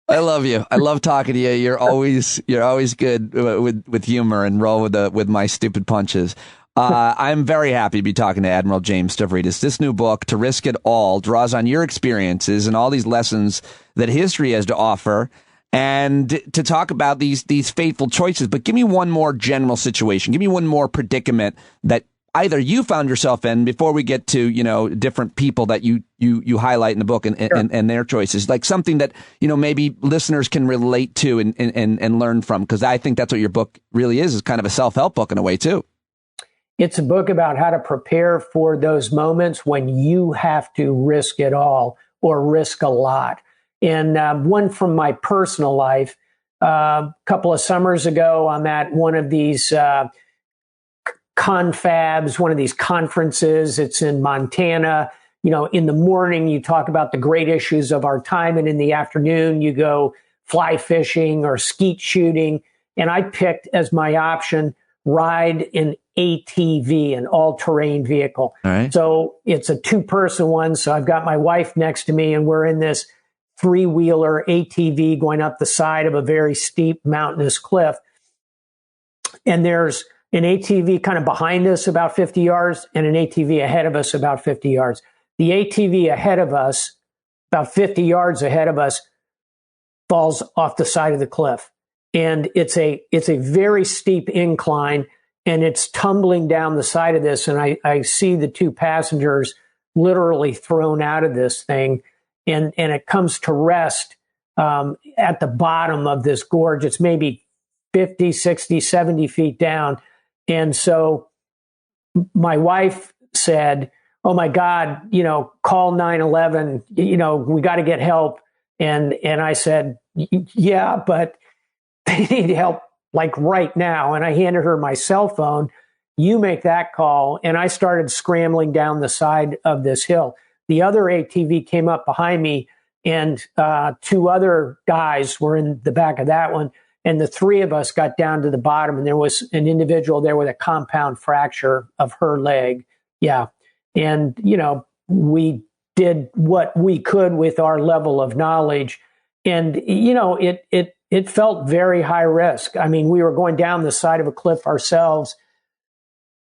I love you. I love talking to you. You're always good with humor and roll with my stupid punches. I'm very happy to be talking to Admiral James Stavridis. This new book, To Risk It All, draws on your experiences and all these lessons that history has to offer, and to talk about these fateful choices. But give me one more general situation. Give me one more predicament that either you found yourself in before we get to, different people that you highlight in the book and their choices, like something that, maybe listeners can relate to and learn from. Because I think that's what your book really is kind of a self-help book in a way, too. It's a book about how to prepare for those moments when you have to risk it all or risk a lot. And one from my personal life, a couple of summers ago, I'm at one of these confabs, one of these conferences. It's in Montana. In the morning, you talk about the great issues of our time. And in the afternoon, you go fly fishing or skeet shooting. And I picked as my option, ride an ATV, an all-terrain vehicle. All right. So it's a two-person one. So I've got my wife next to me, and we're in this three-wheeler ATV going up the side of a very steep mountainous cliff. And there's an ATV kind of behind us about 50 yards and an ATV ahead of us about 50 yards. The ATV ahead of us, about 50 yards ahead of us, falls off the side of the cliff. And it's a very steep incline, and it's tumbling down the side of this. And I see the two passengers literally thrown out of this thing. And it comes to rest at the bottom of this gorge. It's maybe 50, 60, 70 feet down. And so my wife said, "Oh my God, call 911, we got to get help." And I said, "Yeah, but they need help like right now." And I handed her my cell phone. "You make that call." And I started scrambling down the side of this hill. The other ATV came up behind me, and two other guys were in the back of that one. And the three of us got down to the bottom, and there was an individual there with a compound fracture of her leg. Yeah. And, we did what we could with our level of knowledge. And, it felt very high risk. I mean, we were going down the side of a cliff ourselves,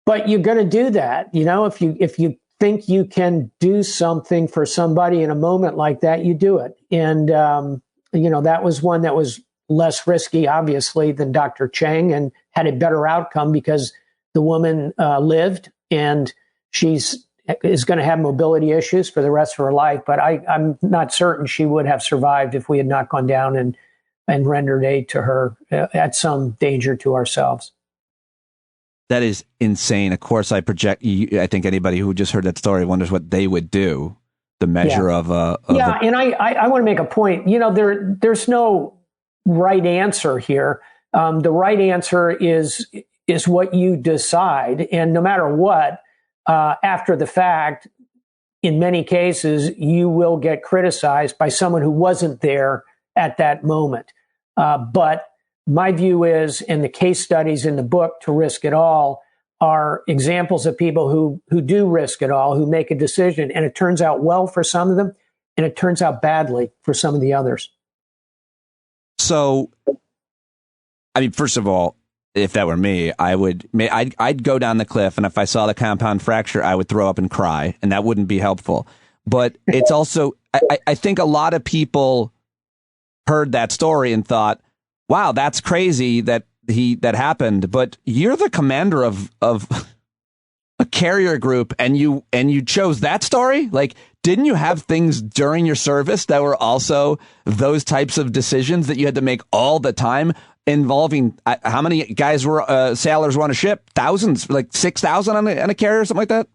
but you're going to do that. If you think you can do something for somebody in a moment like that, you do it. And, that was one that was less risky, obviously, than Dr. Cheng, and had a better outcome because the woman lived, and is going to have mobility issues for the rest of her life. But I'm not certain she would have survived if we had not gone down and rendered aid to her at some danger to ourselves. That is insane. Of course, I think anybody who just heard that story wonders what they would do. The measure of and I want to make a point. There's no right answer here. The right answer is what you decide, and no matter what, after the fact, in many cases, you will get criticized by someone who wasn't there at that moment. But my view is, and the case studies in the book, To Risk It All, are examples of people who do risk it all, who make a decision, and it turns out well for some of them, and it turns out badly for some of the others. So, I mean, first of all, if that were me, I'd go down the cliff, and if I saw the compound fracture, I would throw up and cry, and that wouldn't be helpful. But it's also, I think a lot of people heard that story and thought, wow, that's crazy that happened. But you're the commander of a carrier group, and you chose that story? Like, didn't you have things during your service that were also those types of decisions that you had to make all the time, involving how many guys were sailors were on a ship? Thousands, like 6,000 on a carrier or something like that?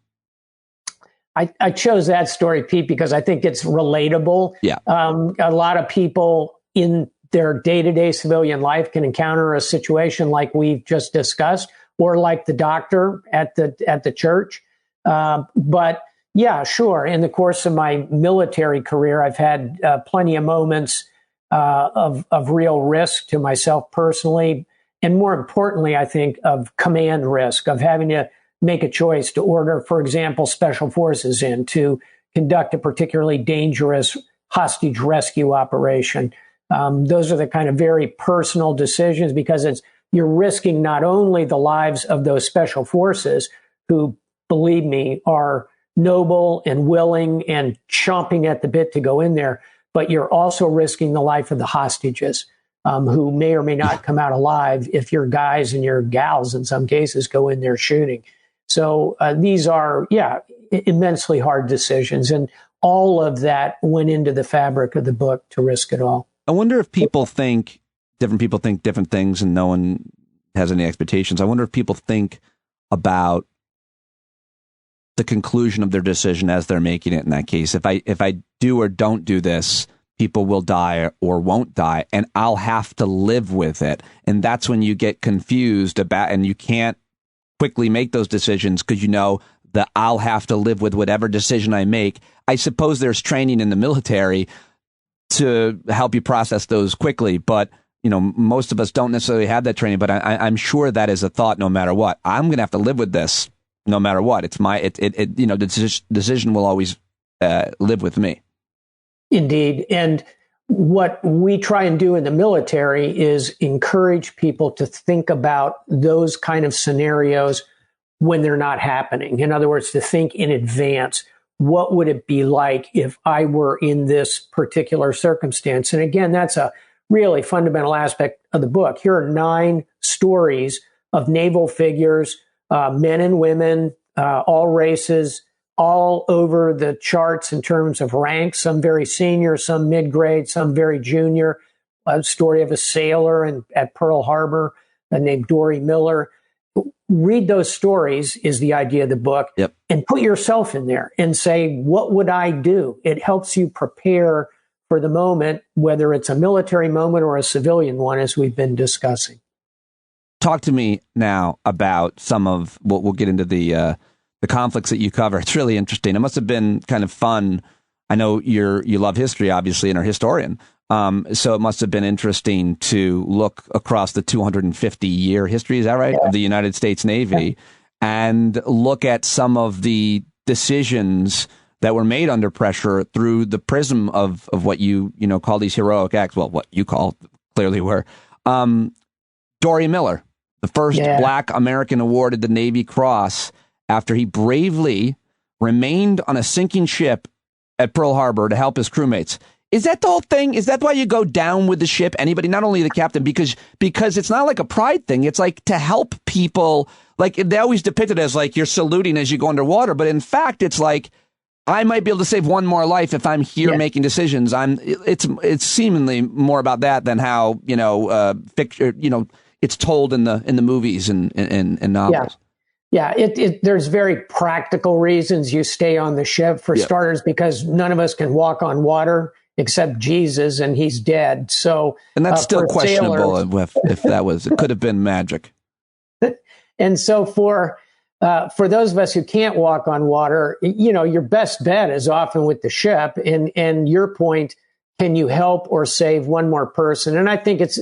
I chose that story, Pete, because I think it's relatable. Yeah. A lot of people in their day-to-day civilian life can encounter a situation like we've just discussed, or like the doctor at the church. But yeah, sure. In the course of my military career, I've had plenty of moments of real risk to myself personally, and more importantly, I think, of command risk, of having to make a choice to order, for example, special forces in to conduct a particularly dangerous hostage rescue operation. Those are the kind of very personal decisions, because you're risking not only the lives of those special forces who, believe me, are noble and willing and chomping at the bit to go in there, but you're also risking the life of the hostages who may or may not come out alive if your guys and your gals, in some cases, go in there shooting. So these are, immensely hard decisions. And all of that went into the fabric of the book to risk it all. I wonder if different people think different things and no one has any expectations. I wonder if people think about the conclusion of their decision as they're making it in that case. If I do or don't do this, people will die or won't die, and I'll have to live with it. And that's when you get confused about, and you can't quickly make those decisions because you know that I'll have to live with whatever decision I make. I suppose there's training in the military to help you process those quickly, but most of us don't necessarily have that training. But I'm sure that is a thought. No matter what, I'm going to have to live with this. No matter what, it's the decision will always live with me. Indeed. And what we try and do in the military is encourage people to think about those kind of scenarios when they're not happening. In other words, to think in advance. What would it be like if I were in this particular circumstance? And again, that's a really fundamental aspect of the book. Here are 9 stories of naval figures, men and women, all races, all over the charts in terms of rank, some very senior, some mid-grade, some very junior. A story of a sailor at Pearl Harbor named Dory Miller. Read those stories is the idea of the book. Yep. And put yourself in there and say, what would I do? It helps you prepare for the moment, whether it's a military moment or a civilian one, as we've been discussing. Talk to me now about some of what we'll get into the conflicts that you cover. It's really interesting. It must have been kind of fun. I know you love history, obviously, and are a historian. So it must have been interesting to look across the 250-year history, is that right, of the United States Navy, and look at some of the decisions that were made under pressure through the prism of what you call these heroic acts. Well, what you call clearly were. Dory Miller, the first Black American awarded the Navy Cross after he bravely remained on a sinking ship at Pearl Harbor to help his crewmates. Is that the whole thing? Is that why you go down with the ship? Anybody, not only the captain, because it's not like a pride thing. It's like to help people. Like they always depict it as like you're saluting as you go underwater, but in fact, it's like I might be able to save one more life if I'm here making decisions. It's seemingly more about that than how it's told in the movies and novels. Yeah, there's very practical reasons you stay on the ship. For starters, because none of us can walk on water except Jesus, and he's dead. So, and that's still questionable if that was. It could have been magic. And so for those of us who can't walk on water, your best bet is often with the ship. And your point, can you help or save one more person? And I think it's,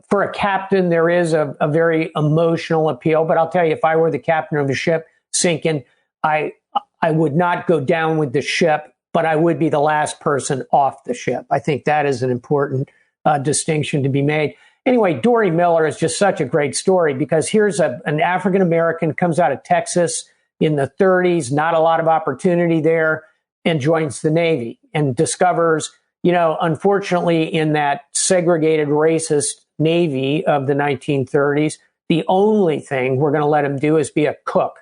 for a captain, there is a very emotional appeal. But I'll tell you, if I were the captain of a ship sinking, I would not go down with the ship, but I would be the last person off the ship. I think that is an important distinction to be made. Anyway, Dory Miller is just such a great story because here's an African-American, comes out of Texas in the 30s, not a lot of opportunity there, and joins the Navy and discovers, unfortunately, in that segregated racist Navy of the 1930s, the only thing we're going to let him do is be a cook.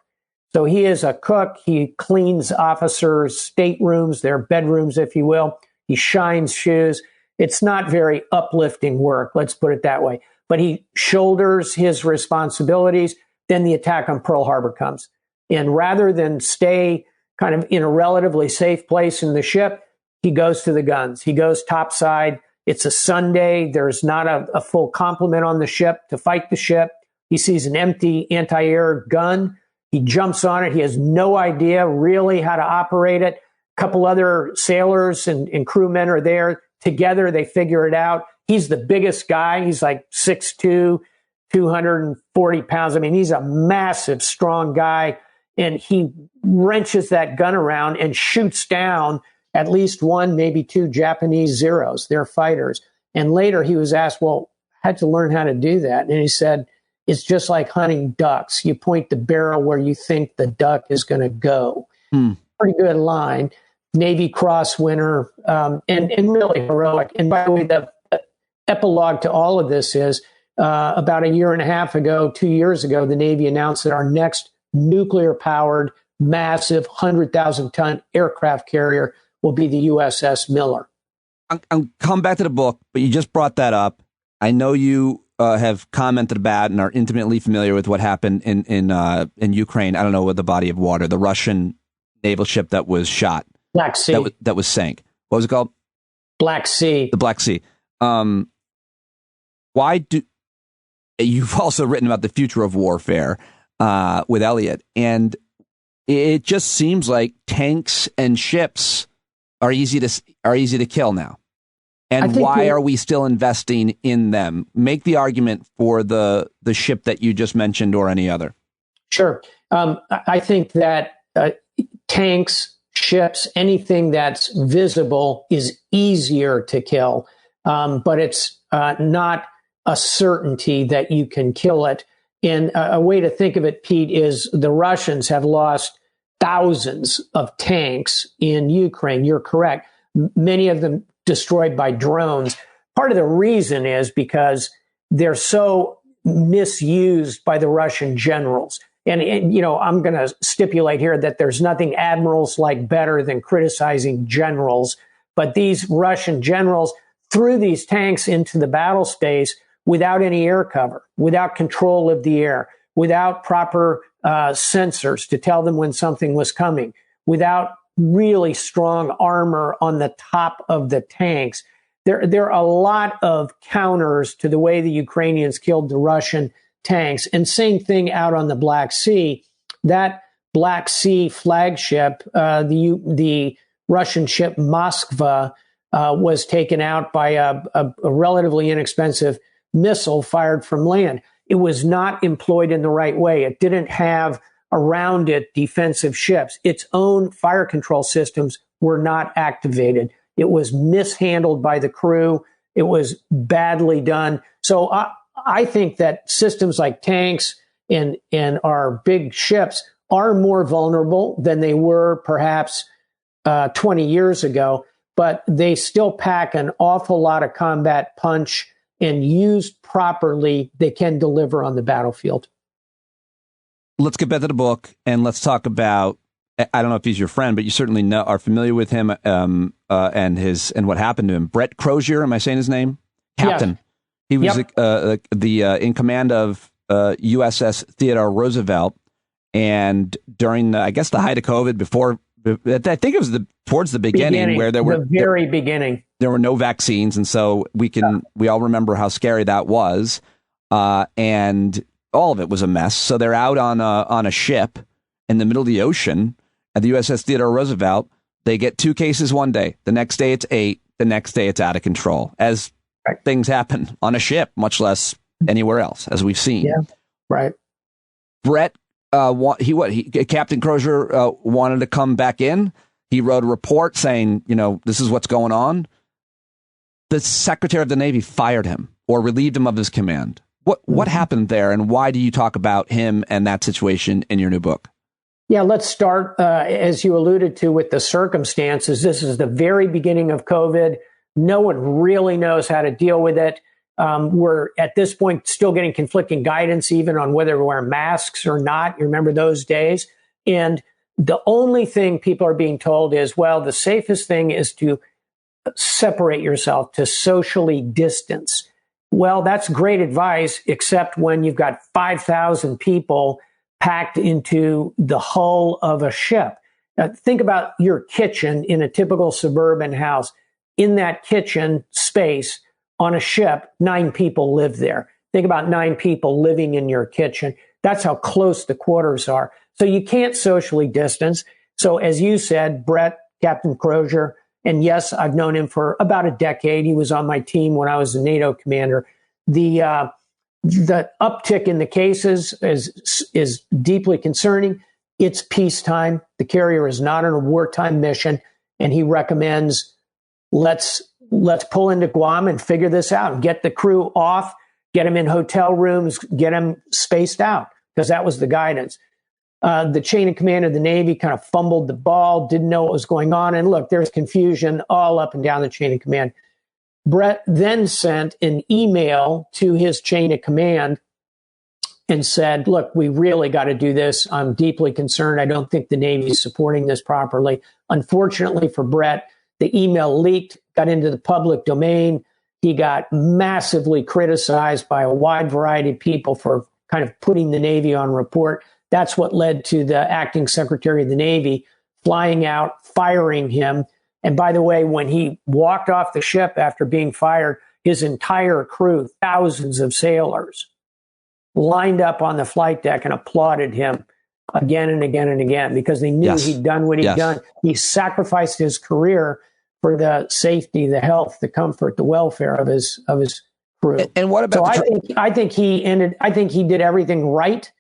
So he is a cook. He cleans officers' staterooms, their bedrooms, if you will. He shines shoes. It's not very uplifting work, let's put it that way. But he shoulders his responsibilities. Then the attack on Pearl Harbor comes. And rather than stay kind of in a relatively safe place in the ship, he goes to the guns. He goes topside. It's a Sunday. There's not a full complement on the ship to fight the ship. He sees an empty anti-air gun. He jumps on it. He has no idea really how to operate it. A couple other sailors and crewmen are there. Together, they figure it out. He's the biggest guy. He's like 6'2", 240 pounds. I mean, he's a massive, strong guy. And he wrenches that gun around and shoots down at least one, maybe two Japanese Zeros. They're fighters. And later he was asked, well, how'd you learn how to do that? And he said, it's just like hunting ducks. You point the barrel where you think the duck is going to go. Pretty good line. Navy Cross winner, and really heroic. And by the way, the epilogue to all of this is about a year and a half ago, 2 years ago, the Navy announced that our next nuclear-powered, massive 100,000-ton aircraft carrier will be the USS Miller. I'll come back to the book, but you just brought that up. I know you have commented about and are intimately familiar with what happened in Ukraine. I don't know what the body of water, the Russian naval ship that was shot. Black Sea. That was sank. What was it called? Black Sea. The Black Sea. Why do... You've also written about the future of warfare with Elliott, and it just seems like tanks and ships are easy to kill now. And why are we still investing in them? Make the argument for the ship that you just mentioned or any other. Sure. I think that tanks, ships, anything that's visible is easier to kill, but it's not a certainty that you can kill it. And a way to think of it, Pete, is the Russians have lost thousands of tanks in Ukraine. You're correct. Many of them destroyed by drones. Part of the reason is because they're so misused by the Russian generals. And you know, I'm going to stipulate here that there's nothing admirals like better than criticizing generals. But these Russian generals threw these tanks into the battle space without any air cover, without control of the air, without proper sensors to tell them when something was coming, without really strong armor on the top of the tanks. There are a lot of counters to the way the Ukrainians killed the Russian tanks. And same thing out on the Black Sea. That Black Sea flagship, the Russian ship Moskva, was taken out by a relatively inexpensive missile fired from land. It was not employed in the right way. It didn't have around it defensive ships. Its own fire control systems were not activated. It was mishandled by the crew. It was badly done. So I think that systems like tanks and our big ships are more vulnerable than they were perhaps 20 years ago, but they still pack an awful lot of combat punch, and used properly, they can deliver on the battlefield. Let's get back to the book and let's talk about, I don't know if he's your friend, but you certainly are familiar with him and what happened to him. Brett Crozier, am I saying his name? Captain. Yes. He was in command of USS Theodore Roosevelt, and during I guess the height of COVID, before I think it was towards the beginning where there were beginning. There were no vaccines, and so we all remember how scary that was, and all of it was a mess. So they're out on a ship in the middle of the ocean at the USS Theodore Roosevelt. They get 2 cases one day. The next day it's 8. The next day it's out of control, as things happen on a ship, much less anywhere else, as we've seen. Yeah, right. Brett, Captain Crozier wanted to come back in. He wrote a report saying, this is what's going on. The Secretary of the Navy fired him or relieved him of his command. What happened there, and why do you talk about him and that situation in your new book? Yeah, let's start, as you alluded to, with the circumstances. This is the very beginning of COVID. No one really knows how to deal with it. We're, at this point, still getting conflicting guidance even on whether to wear masks or not. You remember those days? And the only thing people are being told is, well, the safest thing is to separate yourself, to socially distance. Well, that's great advice, except when you've got 5,000 people packed into the hull of a ship. Think about your kitchen in a typical suburban house. In that kitchen space on a ship, 9 people live there. Think about 9 people living in your kitchen. That's how close the quarters are. So you can't socially distance. So as you said, Brett, Captain Crozier, and yes, I've known him for about a decade. He was on my team when I was a NATO commander. The uptick in the cases is deeply concerning. It's peacetime. The carrier is not on a wartime mission, and he recommends let's pull into Guam and figure this out. Get the crew off, get them in hotel rooms, get them spaced out, because that was the guidance. The chain of command of the Navy kind of fumbled the ball, didn't know what was going on. And look, there's confusion all up and down the chain of command. Brett then sent an email to his chain of command and said, look, we really got to do this. I'm deeply concerned. I don't think the Navy is supporting this properly. Unfortunately for Brett, the email leaked, got into the public domain. He got massively criticized by a wide variety of people for kind of putting the Navy on report. That's what led to the acting Secretary of the Navy flying out, firing him. And by the way, when he walked off the ship after being fired, his entire crew, thousands of sailors, lined up on the flight deck and applauded him again and again and again, because they knew he'd done what he'd done. He sacrificed his career for the safety, the health, the comfort, the welfare of his crew. And what about? So I think he did everything right,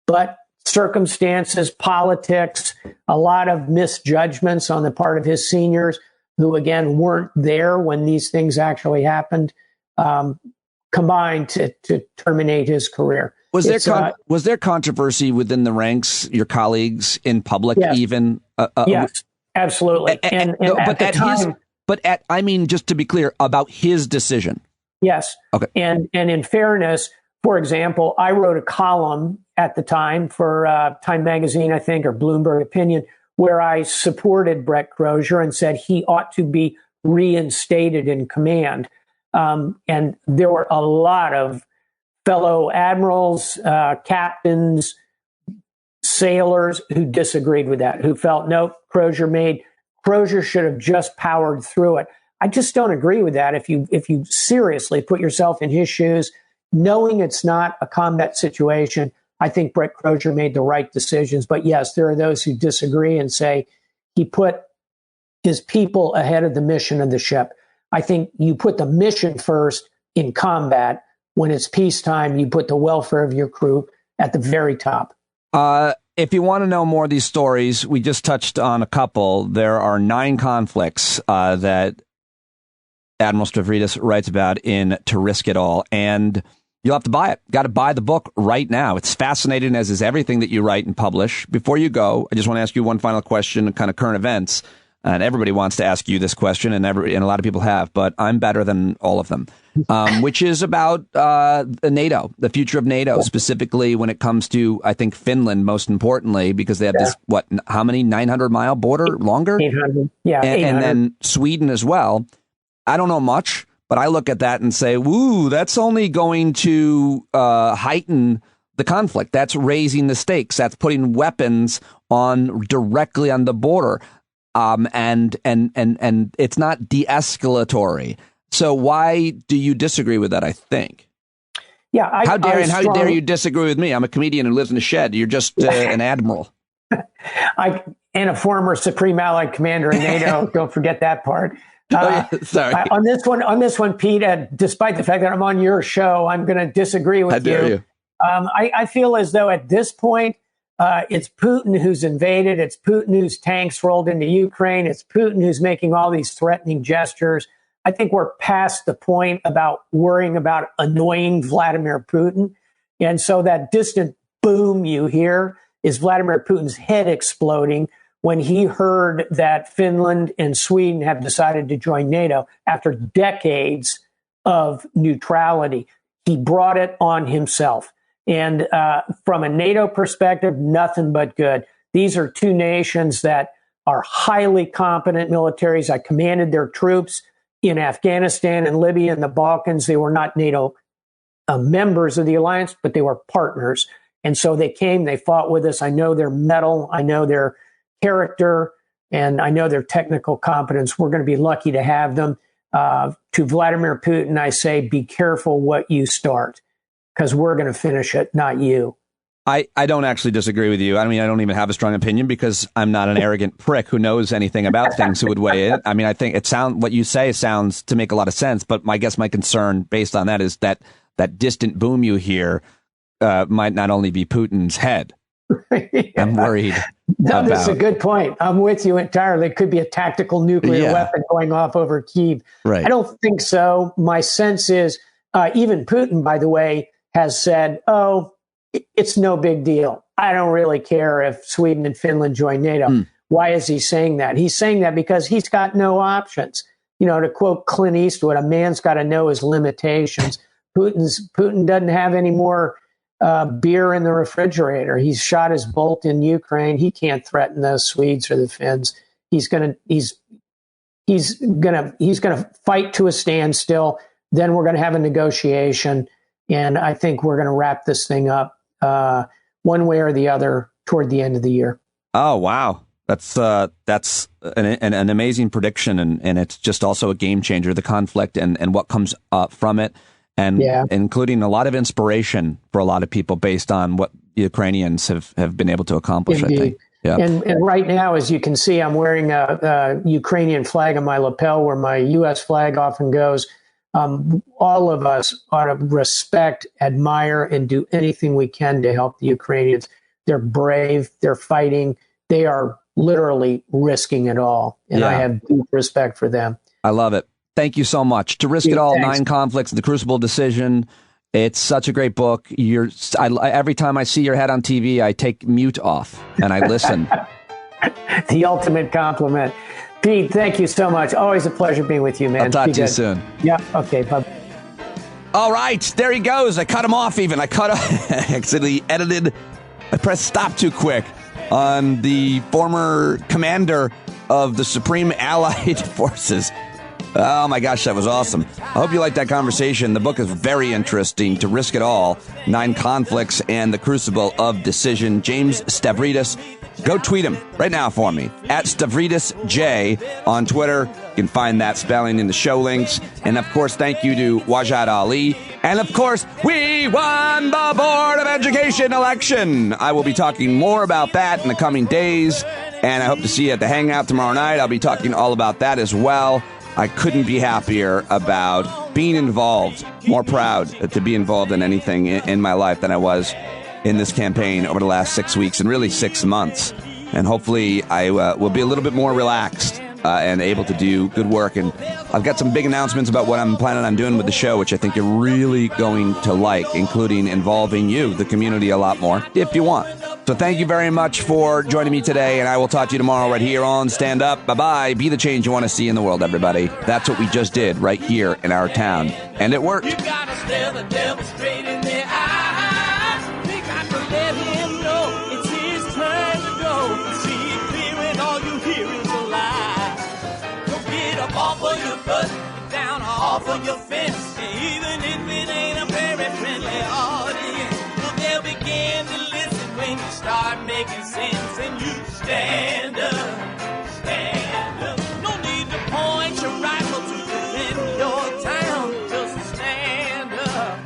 but circumstances, politics, a lot of misjudgments on the part of his seniors, who again weren't there when these things actually happened, combined to terminate his career. Was there controversy within the ranks, your colleagues in public, yes. even? Yes, absolutely. I mean, just to be clear about his decision. Yes. Okay. And in fairness, for example, I wrote a column at the time for Time Magazine, I think, or Bloomberg Opinion, where I supported Brett Crozier and said he ought to be reinstated in command. And there were a lot of fellow admirals, captains, sailors who disagreed with that, who felt, no, Crozier should have just powered through it. I just don't agree with that. If you seriously put yourself in his shoes, knowing it's not a combat situation, I think Brett Crozier made the right decisions. But yes, there are those who disagree and say he put his people ahead of the mission of the ship. I think you put the mission first in combat. When it's peacetime, you put the welfare of your crew at the very top. If you want to know more of these stories, we just touched on a couple. There are 9 conflicts that Admiral Stavridis writes about in To Risk It All. And you'll have to buy it. Got to buy the book right now. It's fascinating, as is everything that you write and publish. Before you go, I just want to ask you one final question, kind of current events. And everybody wants to ask you this question, and a lot of people have, but I'm better than all of them, which is about NATO, the future of NATO, specifically when it comes to, I think, Finland, most importantly, because they have this, how many, 900-mile border, longer? 800, yeah. And then Sweden as well. I don't know much, but I look at that and say, woo, that's only going to heighten the conflict. That's raising the stakes. That's putting weapons directly on the border. And it's not de-escalatory. So why do you disagree with that? I think. Yeah. How dare you disagree with me? I'm a comedian who lives in a shed. You're just an admiral. And a former Supreme Allied Commander in NATO. Don't forget that part. Sorry. On this one, Pete, despite the fact that I'm on your show, I'm going to disagree with you. How dare you? I feel as though at this point, it's Putin who's invaded. It's Putin whose tanks rolled into Ukraine. It's Putin who's making all these threatening gestures. I think we're past the point about worrying about annoying Vladimir Putin. And so that distant boom you hear is Vladimir Putin's head exploding when he heard that Finland and Sweden have decided to join NATO after decades of neutrality. He brought it on himself. And from a NATO perspective, nothing but good. These are 2 nations that are highly competent militaries. I commanded their troops in Afghanistan and Libya and the Balkans. They were not NATO members of the alliance, but they were partners. And so they came, they fought with us. I know their mettle. I know their character, and I know their technical competence. We're going to be lucky to have them. To Vladimir Putin, I say, be careful what you start, because we're going to finish it, not you. I don't actually disagree with you. I mean, I don't even have a strong opinion because I'm not an arrogant prick who knows anything about things who would weigh it. I mean, I think what you say sounds to make a lot of sense, but I guess my concern based on that is that distant boom you hear might not only be Putin's head. Yeah. I'm worried. No, that's a good point. I'm with you entirely. It could be a tactical nuclear weapon going off over Kyiv. Right. I don't think so. My sense is even Putin, by the way, has said, it's no big deal. I don't really care if Sweden and Finland join NATO. Why is he saying that? He's saying that because he's got no options. You know, to quote Clint Eastwood, a man's got to know his limitations. Putin doesn't have any more beer in the refrigerator. He's shot his bolt in Ukraine. He can't threaten those Swedes or the Finns. He's gonna fight to a standstill. Then we're gonna have a negotiation, and I think we're gonna wrap this thing up one way or the other toward the end of the year. Oh wow, that's an amazing prediction, and it's just also a game changer. The conflict and what comes from it. And including a lot of inspiration for a lot of people based on what the Ukrainians have been able to accomplish, Indeed. I think. Yeah. And right now, as you can see, I'm wearing a Ukrainian flag on my lapel where my U.S. flag often goes. All of us ought to respect, admire, and do anything we can to help the Ukrainians. They're brave. They're fighting. They are literally risking it all. And I have deep respect for them. I love it. Thank you so much. To Risk It All, thanks. 9 Conflicts, The Crucible Decision. It's such a great book. Every time I see your head on TV, I take mute off and I listen. The ultimate compliment. Pete, thank you so much. Always a pleasure being with you, man. I'll talk to you soon. Yeah, okay, bye. All right, there he goes. I cut him off even. I accidentally edited. I pressed stop too quick on the former commander of the Supreme Allied Forces. Oh my gosh, that was awesome. I hope you liked that conversation. The book is very interesting. To Risk It All, 9 Conflicts and the Crucible of Decision. James Stavridis. Go tweet him right now for me at StavridisJ on Twitter. You can find that spelling in the show links. And of course, thank you to Wajahat Ali. And of course, we won the Board of Education election. I will be talking more about that in the coming days. And I hope to see you at the Hangout tomorrow night. I'll be talking all about that as well. I couldn't be happier about being involved, more proud to be involved in anything in my life than I was in this campaign over the last 6 weeks and really 6 months. And hopefully I will be a little bit more relaxed and able to do good work. And I've got some big announcements about what I'm planning on doing with the show, which I think you're really going to like, including involving you, the community, a lot more, if you want. So thank you very much for joining me today, and I will talk to you tomorrow right here on Stand Up. Bye-bye. Be the change you want to see in the world, everybody. That's what we just did right here in our town. And it worked. You gotta stare the devil straight in the eye. We got to let him know it's his turn to go. See it clear and all you hear is a lie. Don't get up off of your butt, down off of your fence. Even if it ain't a very friendly audience, well, they'll begin to listen when you start making sense and you stand up, stand up. No need to point your rifle to defend your town, just stand up,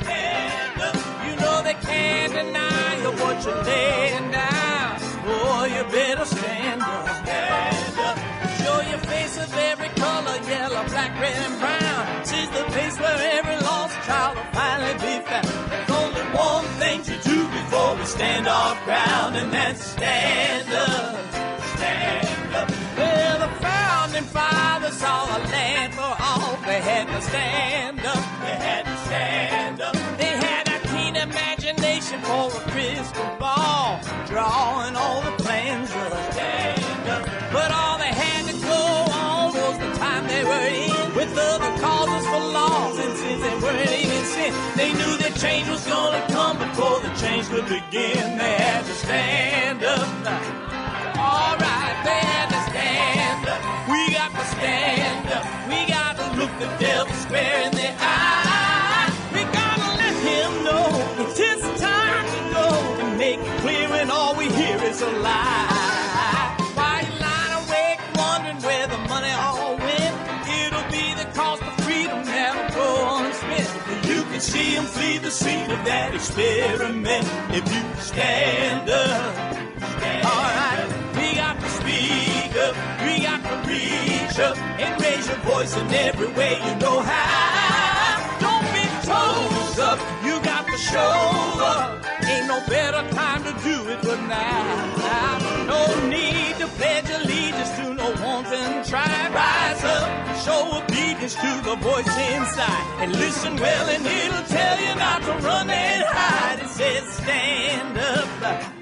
stand up. You know they can't deny you what you're laying down. Boy, you better stand up, stand up. Show your face of every color, yellow, black, red, and brown. She's the place where every lost child will finally be found. There's only one thing to do before we stand our ground, and that's stand up, stand up. Well, the founding fathers saw a land for all. They had to stand up, they had to stand up. They had a keen imagination for a crystal ball, drawing all the plans of stand up. But all they had to go on was the time they were in, with other causes for laws, and since they weren't even sin, they knew that change was gonna come before the change could begin. They had to stand up. All right, they had to stand up. We got to stand up. We got to look the devil square in the eye. We gotta let him know it's his time to go, and make it clear when all we hear is a lie. see him flee the scene of that experiment. If you stand up, all right, we got to speak up, we got to reach up and raise your voice in every way you know how. Don't be toes up, you got to show up. Ain't no better time to do it but now. No need to pledge allegiance to no wanton tribe. Rise up and show obedience to the voice inside. And listen well and it'll tell you not to run and hide. It says stand up.